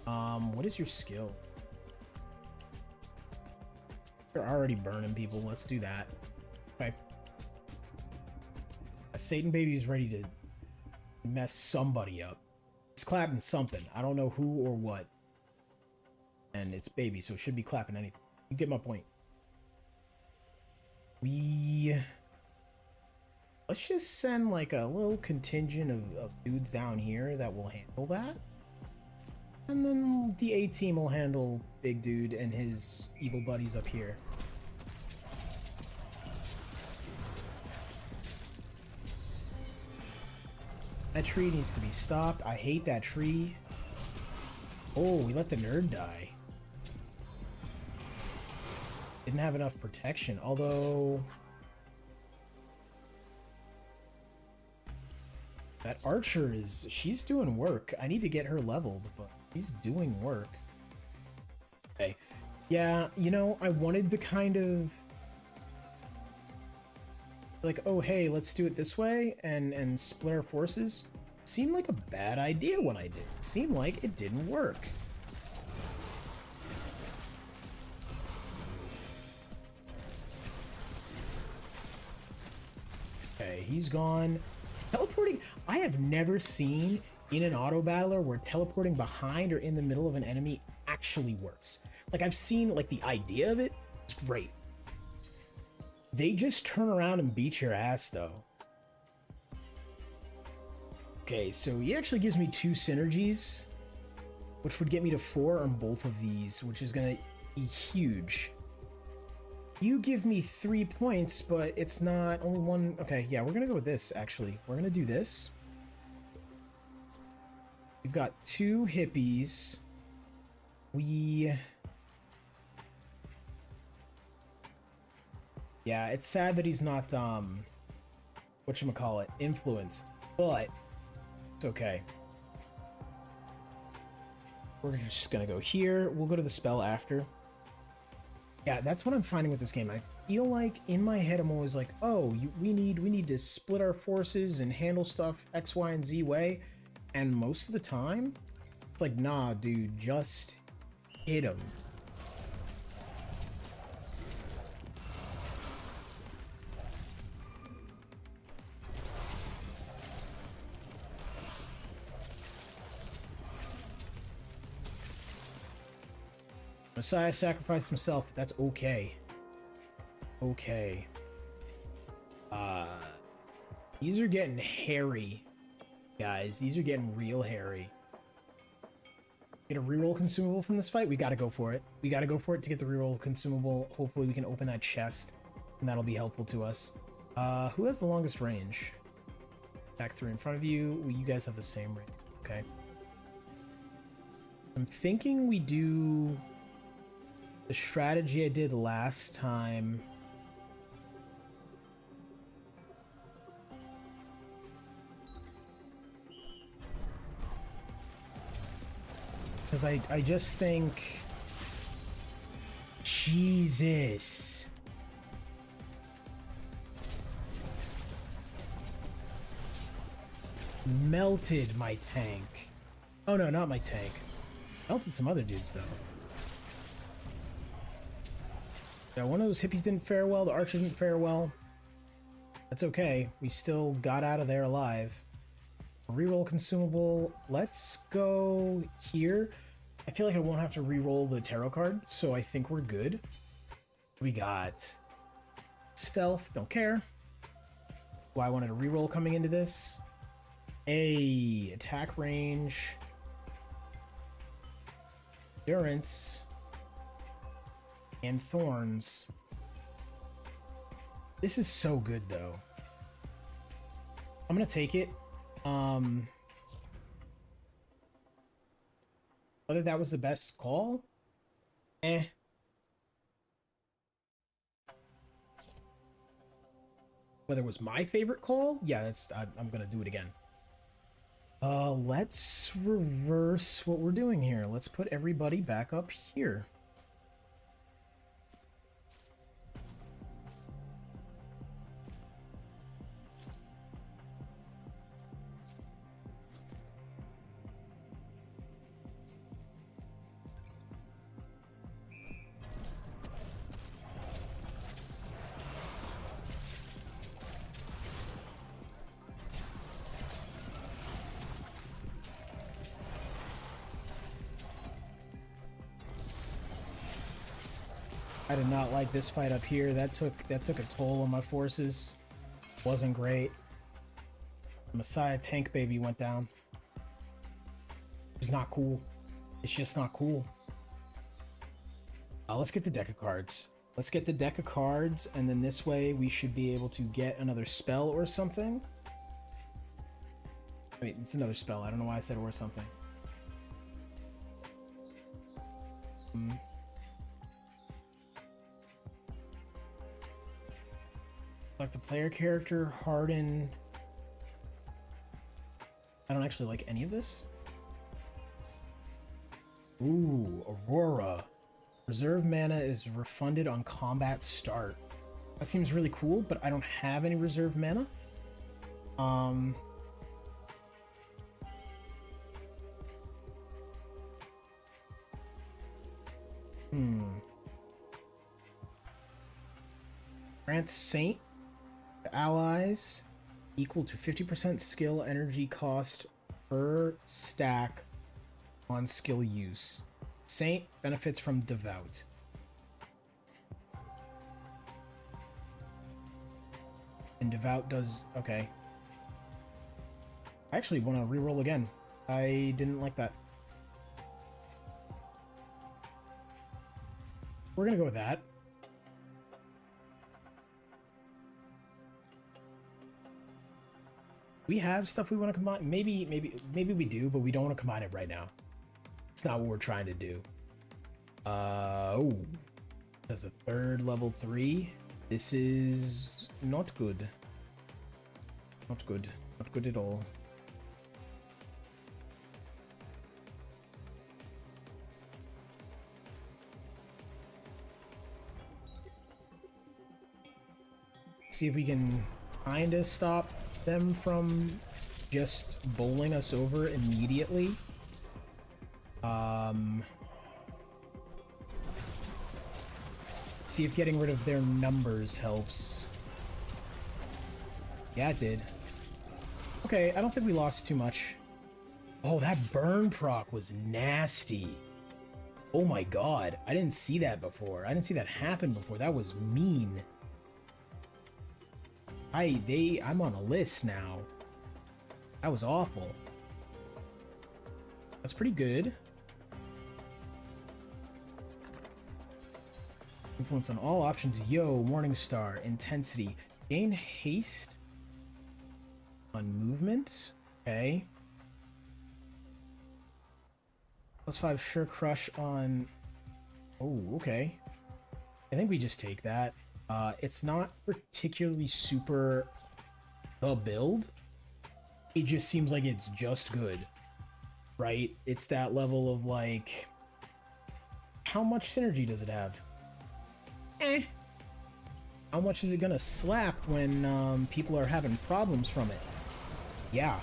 What is your skill? You're already burning people. Let's do that. Okay. Satan Baby is ready to mess somebody up. It's clapping something. I don't know who or what. And it's Baby, so it should be clapping anything. You get my point. Let's just send like a little contingent of dudes down here that will handle that. And then the A team will handle Big Dude and his evil buddies up here. That tree needs to be stopped. I hate that tree. Oh, we let the nerd die. Didn't have enough protection, although... That archer she's doing work. I need to get her leveled, but she's doing work. Okay. Yeah, you know, I wanted to kind of... Like, oh, hey, let's do it this way and split our forces. Seemed like a bad idea when I did. Seemed like it didn't work. Okay, he's gone. Teleporting, I have never seen in an auto battler where teleporting behind or in the middle of an enemy actually works. Like, I've seen, like, the idea of it is great. They just turn around and beat your ass, though. Okay, so he actually gives me 2 synergies, which would get me to 4 on both of these, which is gonna be huge. You give me 3 points, but it's not only 1. Okay, yeah, we're gonna go with this, actually. We're gonna do this. We've got 2 hippies. Yeah, it's sad that he's not, whatchamacallit, influenced, but it's okay. We're just gonna go here. We'll go to the spell after. Yeah, that's what I'm finding with this game. I feel like in my head I'm always like, oh, we need to split our forces and handle stuff X, Y, and Z way. And most of the time, it's like, nah, dude, just hit him. Messiah sacrificed himself. That's okay. Okay. These are getting hairy, guys. These are getting real hairy. Get a reroll consumable from this fight? We gotta go for it. We gotta go for it to get the reroll consumable. Hopefully we can open that chest, and that'll be helpful to us. Who has the longest range? Back 3 in front of you. Well, you guys have the same range. Okay. I'm thinking we do... the strategy I did last time. Because I just think... Jesus. Melted my tank. Oh no, not my tank. Melted some other dudes though. Yeah, one of those hippies didn't fare well, the archer didn't fare well. That's okay, we still got out of there alive. Reroll consumable, let's go here. I feel like I won't have to reroll the tarot card, so I think we're good. We got stealth, don't care. Well, I wanted a reroll coming into this. Attack range. Endurance. And thorns. This is so good though. I'm gonna take it. Whether that was the best call? Whether it was my favorite call? Yeah, I'm gonna do it again. Let's reverse what we're doing here. Let's put everybody back up here. I did not like this fight up here. That took a toll on my forces. Wasn't great. Messiah tank baby went down. It's not cool. It's just not cool. Let's get the deck of cards. Let's get the deck of cards, and then this way we should be able to get another spell or something. Wait, it's another spell. I don't know why I said or something. Select the player character, harden. I don't actually like any of this. Ooh, Aurora. Reserve mana is refunded on combat start. That seems really cool, but I don't have any reserve mana. Grant Saint to allies equal to 50% skill energy cost per stack on skill use. Saint benefits from Devout. And Devout does... okay. I actually want to reroll again. I didn't like that. We're gonna go with that. We have stuff we want to combine. Maybe we do, but we don't want to combine it right now. It's not what we're trying to do. Oh, that's a third level 3. This is not good. Not good. Not good at all. See if we can kind of stop them from just bowling us over immediately. See if getting rid of their numbers helps. Yeah, it did. Okay, I don't think we lost too much. Oh, that burn proc was nasty. Oh my god, I didn't see that before. I didn't see that happen before. That was mean. I'm on a list now. That was awful. That's pretty good. Influence on all options. Yo, Morningstar. Intensity. Gain haste on movement. Okay. +5 sure crush on... oh, okay. I think we just take that. It's not particularly super the build. It just seems like it's just good, right? It's that level of like, how much synergy does it have? How much is it gonna slap when people are having problems from it? Yeah.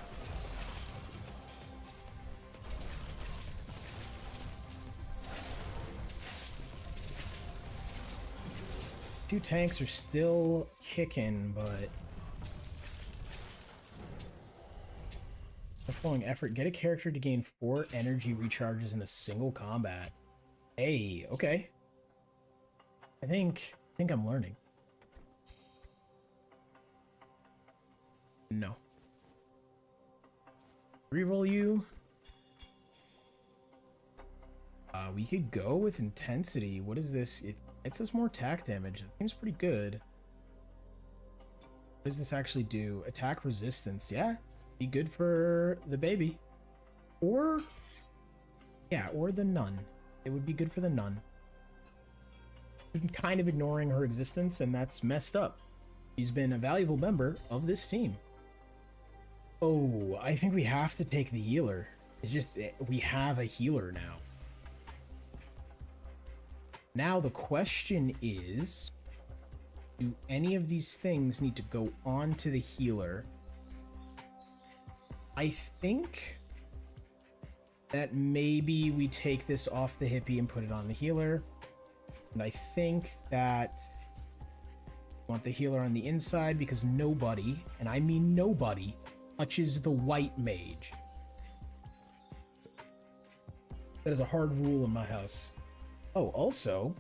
Two tanks are still kicking, but flowing effort. Get a character to gain 4 energy recharges in a single combat. Hey, okay. I think I'm learning. No. Reroll you. We could go with intensity. What is this? It says more attack damage. It seems pretty good. What does this actually do? Attack resistance. Yeah, be good for the baby. Or, yeah, or the nun. It would be good for the nun. We've been kind of ignoring her existence, and that's messed up. She's been a valuable member of this team. Oh, I think we have to take the healer. It's just, we have a healer now. Now the question is, do any of these things need to go on to the healer? I think that maybe we take this off the hippie and put it on the healer. And I think that I want the healer on the inside because nobody, and I mean nobody, touches the white mage. That is a hard rule in my house. Oh, also,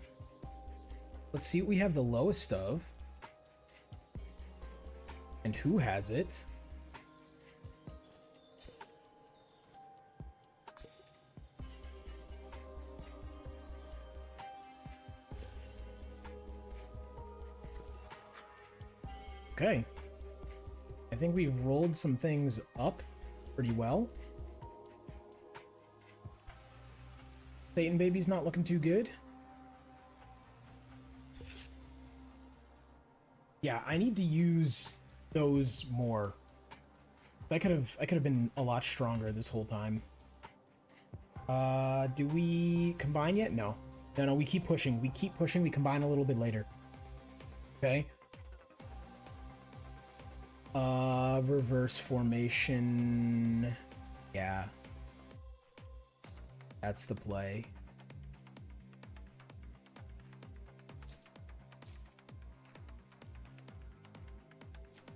Let's see what we have the lowest of. And who has it? Okay. I think we've rolled some things up pretty well. Satan Baby's not looking too good. Yeah, I need to use those more. I could have been a lot stronger this whole time. Do we combine yet? No. No, we keep pushing. We keep pushing. We combine a little bit later. Okay. Reverse formation. Yeah. That's the play.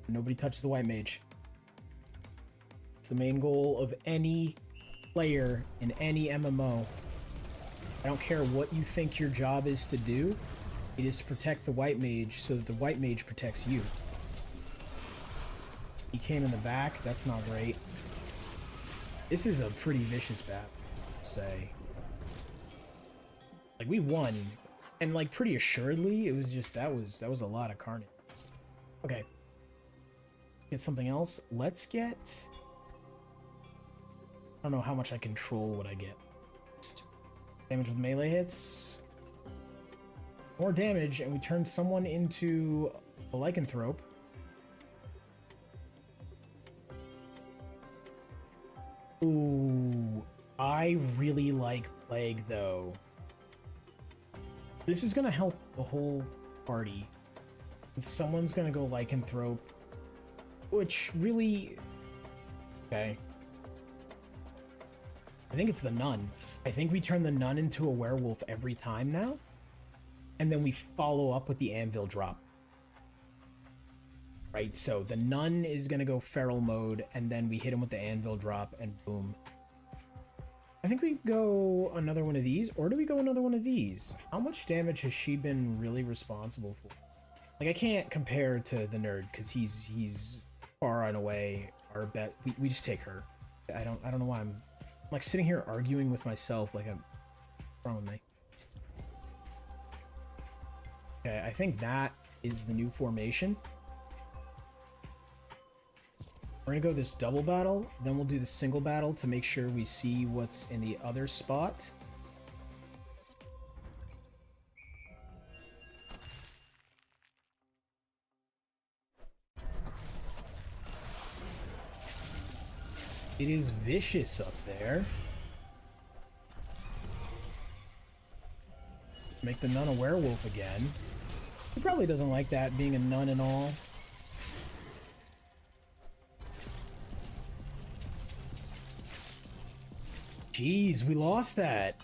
Nobody touches the white mage. It's the main goal of any player in any MMO. I don't care what you think your job is to do. It is to protect the white mage so that the white mage protects you. He came in the back. That's not great. This is a pretty vicious battle, I'd say. Like, we won. And, like, pretty assuredly, it was just, that was a lot of carnage. Okay. Get something else. Let's get... I don't know how much I control what I get. Damage with melee hits. More damage, and we turn someone into a lycanthrope. Ooh, I really like Plague, though. This is gonna help the whole party. And someone's gonna go lycanthrope, which really... Okay. I think it's the nun. I think we turn the nun into a werewolf every time now. And then we follow up with the anvil drop. Right, so the nun is going to go feral mode, and then we hit him with the anvil drop, and boom. I think we go another one of these, or do we go another one of these? How much damage has she been really responsible for? Like, I can't compare to the nerd, because he's far and away our bet. We just take her. I don't know why I'm like sitting here arguing with myself like I'm... What's wrong with me? Okay, I think that is the new formation. We're gonna go this double battle, then we'll do the single battle to make sure we see what's in the other spot. It is vicious up there. Make the nun a werewolf again. He probably doesn't like that, being a nun and all. Jeez, we lost that.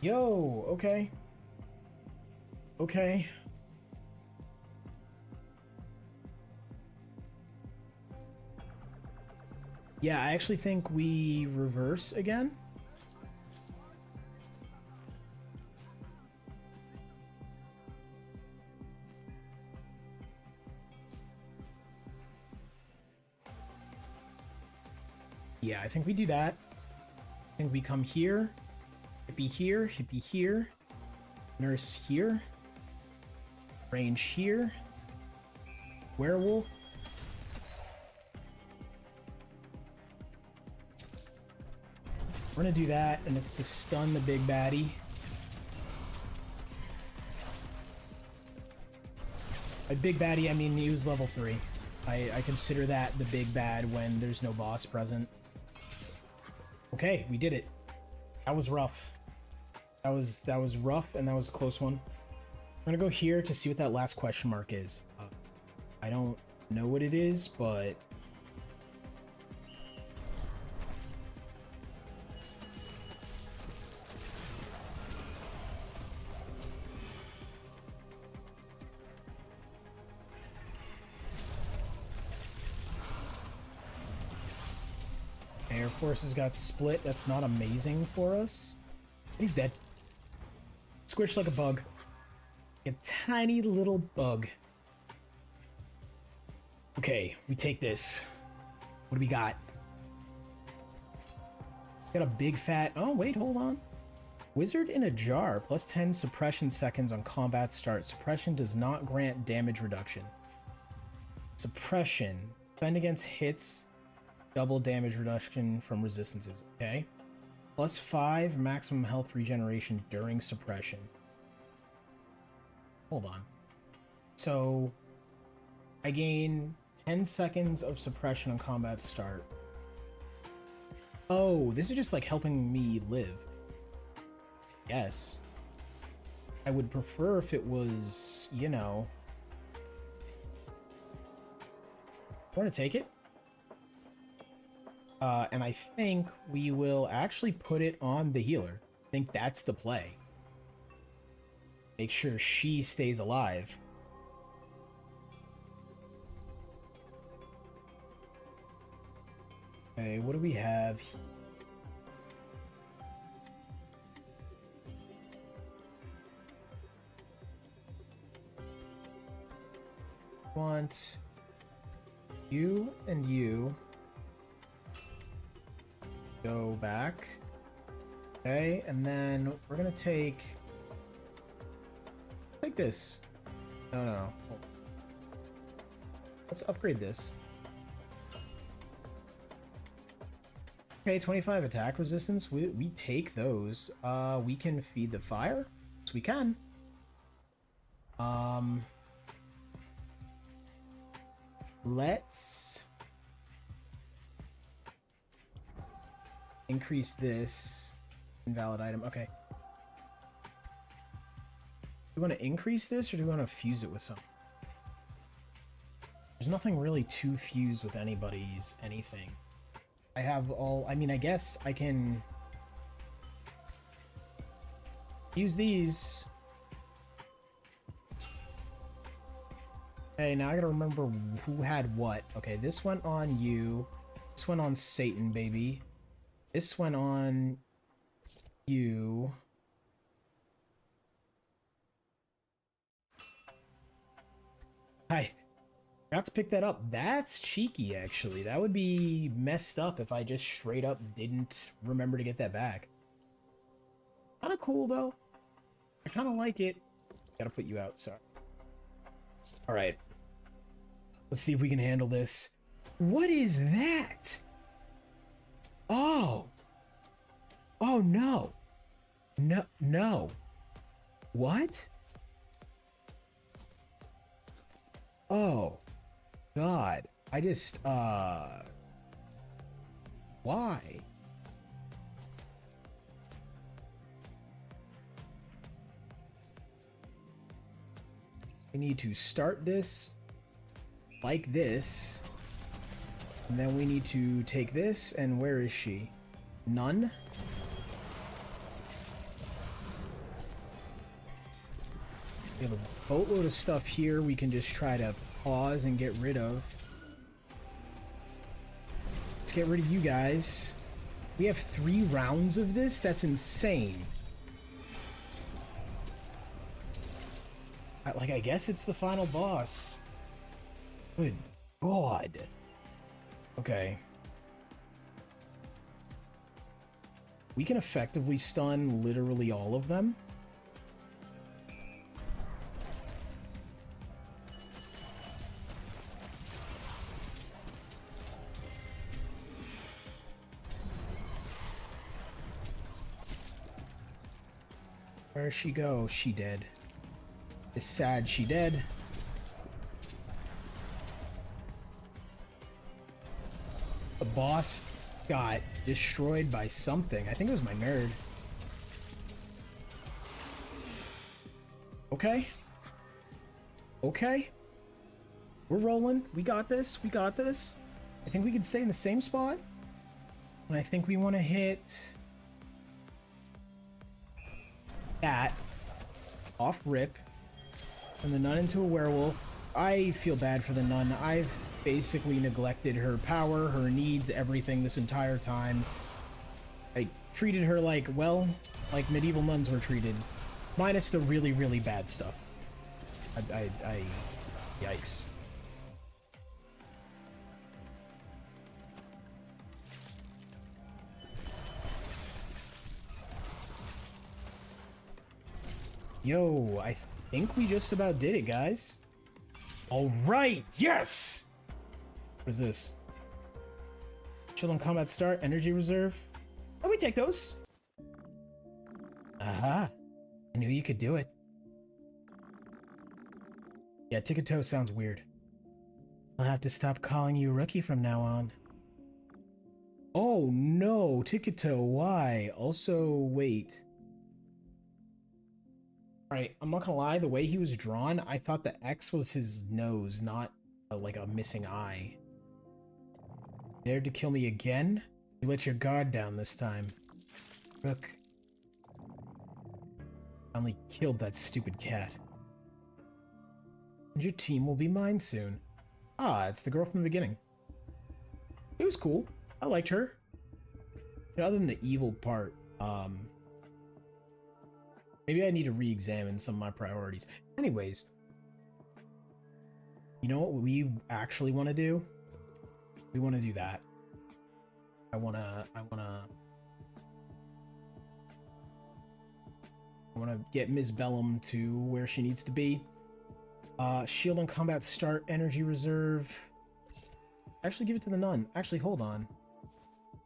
Yo, okay. Okay. Yeah, I actually think we reverse again. Yeah, I think we do that. I think we come here. Hippie here. Hippie here. Nurse here. Range here. Werewolf. We're gonna do that, and it's to stun the big baddie. By big baddie, I mean he was level 3. I consider that the big bad when there's no boss present. Okay, we did it. That was rough. That was rough, and that was a close one. I'm gonna go here to see what that last question mark is. I don't know what it is, but... Air Forces got split. That's not amazing for us. He's dead. Squished like a bug. a tiny little bug. Okay, we take this. What do we got? Got a big fat... Oh, wait, hold on. Wizard in a jar. Plus 10 suppression seconds on combat start. Suppression does not grant damage reduction. Suppression. Defend against hits. Double damage reduction from resistances. Okay. Plus 5 maximum health regeneration during suppression. Hold on. So, I gain 10 seconds of suppression on combat start. Oh, this is just like helping me live. Yes. I would prefer if it was, you know... We're gonna take it. And I think we will actually put it on the healer. I think that's the play. Make sure she stays alive. Okay, what do we have? Want you and you go back. Okay, and then we're gonna take this. No. Let's upgrade this. Okay, 25 attack resistance. We take those. We can feed the fire. Yes, we can. Let's increase this. Invalid item. Okay. Do we want to increase this or do we want to fuse it with something? There's nothing really to fuse with anybody's anything. I have all... I mean, I guess I can use these. Okay, now I gotta remember who had what. Okay, this went on you. This went on Satan, baby. This went on you. Hi. Forgot to pick that up. That's cheeky, actually. That would be messed up if I just straight up didn't remember to get that back. Kind of cool, though. I kind of like it. Gotta put you out, sorry. Alright. Let's see if we can handle this. What is that? Oh. Oh, no. No. What? Oh. God. I just, why? We need to start this like this. And then we need to take this, and where is she? None? We have a boatload of stuff here we can just try to pause and get rid of. Let's get rid of you guys. We have 3 rounds of this? That's insane. Like, I guess it's the final boss. Good God. Okay. We can effectively stun literally all of them. Where'd she go? She dead. It's sad she dead. The boss got destroyed by something. I think it was my nerd. Okay. Okay. We're rolling. We got this. We got this. I think we can stay in the same spot. And I think we want to hit that off rip. And the nun into a werewolf. I feel bad for the nun. I've basically neglected her power, her needs, everything this entire time. I treated her like, well, like medieval nuns were treated. Minus the really, really bad stuff. Yikes. Yo, I think we just about did it, guys. All right, yes! What is this? Chill on combat start, energy reserve. Oh, we take those. Aha. I knew you could do it. Yeah, Ticketo sounds weird. I'll have to stop calling you Rookie from now on. Oh no, Ticketo, why? Also, wait. Alright, I'm not gonna lie, the way he was drawn, I thought the X was his nose, not like a missing eye. Dared to kill me again? You let your guard down this time. Rook. Finally killed that stupid cat. And your team will be mine soon. Ah, it's the girl from the beginning. It was cool. I liked her. You know, other than the evil part, maybe I need to re-examine some of my priorities. Anyways, you know what we actually want to do? We want to do that. I wanna get Ms. Bellum to where she needs to be. Shield and combat start, energy reserve. Actually, give it to the nun. Actually, hold on.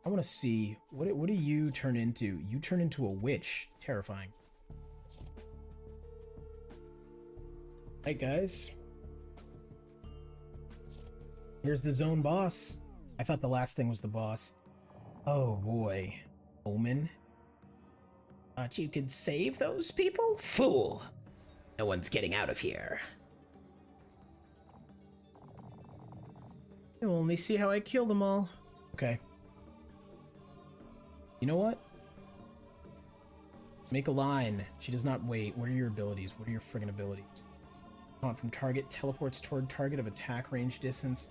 I want to see what do you turn into? You turn into a witch. Terrifying. Right, guys. Here's the zone boss. I thought the last thing was the boss. Oh boy. Omen. Thought you could save those people? Fool! No one's getting out of here. You'll only see how I kill them all. Okay. You know what? Make a line. She does not wait. What are your abilities? What are your friggin' abilities? Taunt from target. Teleports toward target of attack range distance.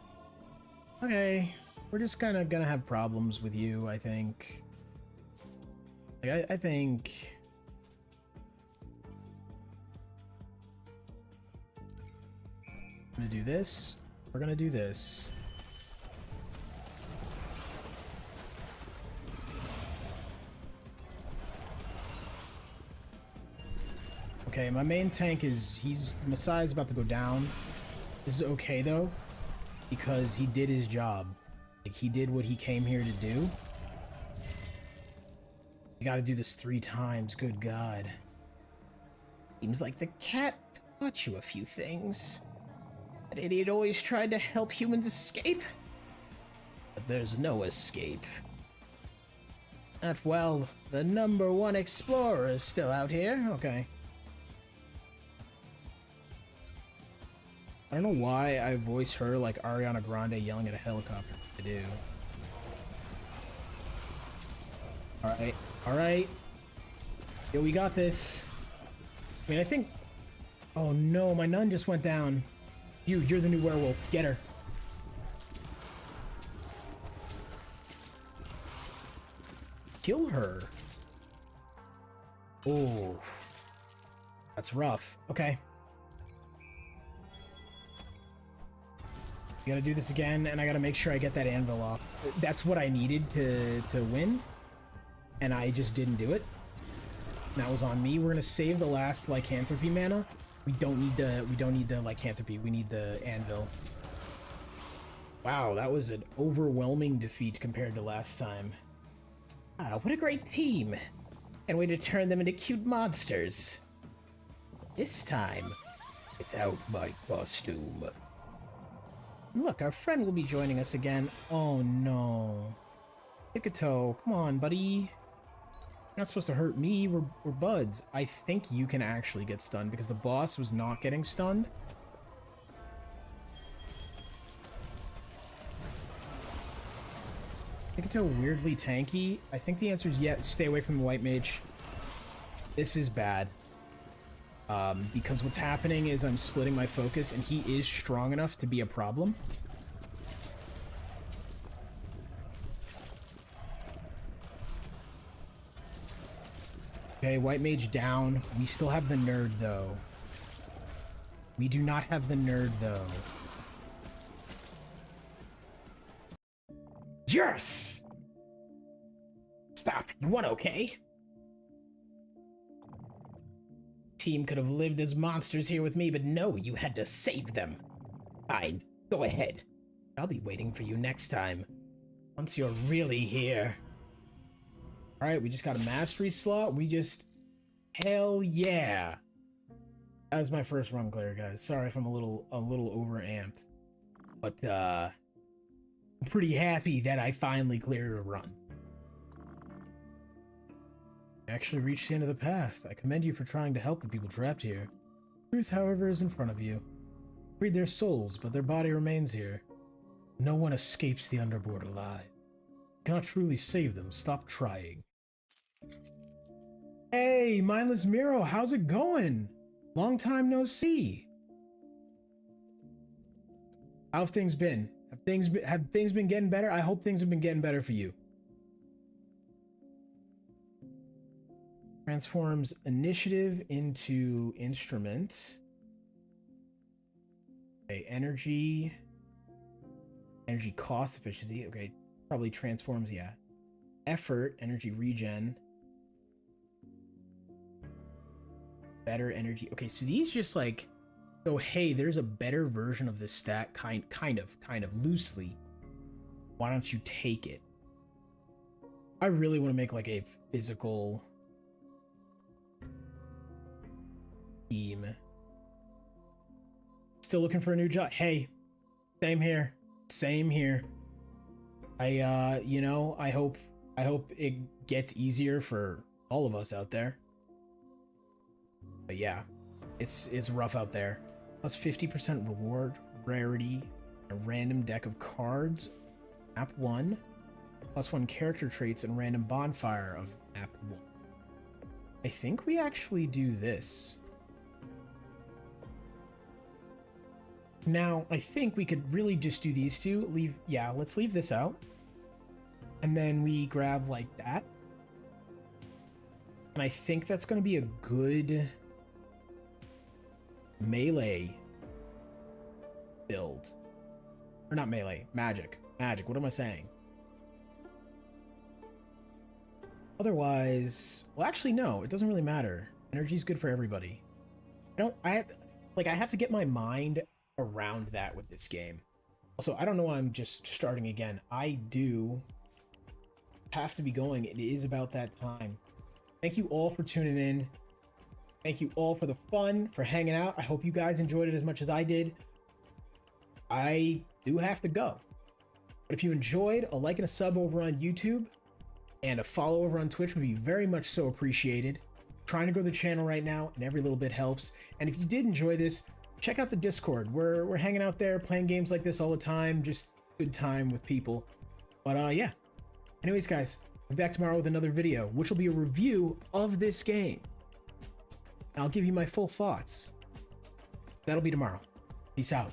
Okay. We're just kind of gonna have problems with you, I think. Like, I think... I'm gonna do this. We're gonna do this. Okay, my main tank is... Masai's about to go down. This is okay, though, because he did his job. Like, he did what he came here to do. You gotta do this 3 times, good god. Seems like the cat taught you a few things. That idiot always tried to help humans escape. But there's no escape. Not well, the #1 explorer is still out here. Okay. I don't know why I voice her like Ariana Grande yelling at a helicopter. I do. Alright. Alright. Yo, we got this. I mean, I think... Oh no, my nun just went down. You're the new werewolf. Get her. Kill her. Oh. That's rough. Okay. I gotta do this again, and I gotta make sure I get that anvil off. That's what I needed to win, and I just didn't do it. And that was on me. We're gonna save the last lycanthropy mana. We don't need the lycanthropy. We need the anvil. Wow, that was an overwhelming defeat compared to last time. Ah, what a great team! And way to turn them into cute monsters. This time, without my costume. Look, our friend will be joining us again. Oh no. Ticketo, come on, buddy. You're not supposed to hurt me. We're buds. I think you can actually get stunned because the boss was not getting stunned. Ticketo weirdly tanky. I think the answer is yes. Stay away from the white mage. This is bad. Because what's happening is I'm splitting my focus, and he is strong enough to be a problem. Okay, white mage down. We still have the nerd, though. We do not have the nerd, though. Yes! Stop. You won, okay? Team could have lived as monsters here with me, but no, you had to save them. Fine. Go ahead. I'll be waiting for you next time. Once you're really here. Alright, we just got a mastery slot. Hell yeah. That was my first run clear, guys. Sorry if I'm a little overamped. But, I'm pretty happy that I finally cleared a run. I actually reached the end of the path. I commend you for trying to help the people trapped here. Truth, however, is in front of you. Freed their souls, but their body remains here. No one escapes the Underboard alive. You cannot truly save them. Stop trying. Hey, Mindless Miro, how's it going? Long time no see. How have things been? Have things been getting better? I hope things have been getting better for you. Transforms initiative into instrument. Okay, energy cost efficiency. Okay, probably transforms, yeah. Effort, energy regen. Better energy. Okay, so these just like go, hey, there's a better version of this stat, kind of loosely. Why don't you take it? I really want to make like a physical team. Still looking for a new job. Hey, same here. Same here. You know, I hope it gets easier for all of us out there. But yeah, it's rough out there. Plus 50% reward, rarity, a random deck of cards, map 1, plus 1 character traits, and random bonfire of map 1. I think we actually do this. Now, I think we could really just do these two. Let's leave this out. And then we grab like that. And I think that's going to be a good melee build. Or not melee, magic. Magic, what am I saying? Otherwise, well, actually, no, it doesn't really matter. Energy's good for everybody. I have to get my mind around that with this game. Also, I don't know why I'm just starting again. I do have to be going. It is about that time. Thank you all for tuning in. Thank you all for the fun, for hanging out. I hope you guys enjoyed it as much as I did. I do have to go. But if you enjoyed, a like and a sub over on YouTube and a follow over on Twitch would be very much so appreciated. I'm trying to grow the channel right now, and every little bit helps. And if you did enjoy this, check out the Discord. We're hanging out there, playing games like this all the time. Just good time with people. But yeah. Anyways, guys, I'll be back tomorrow with another video, which will be a review of this game. And I'll give you my full thoughts. That'll be tomorrow. Peace out.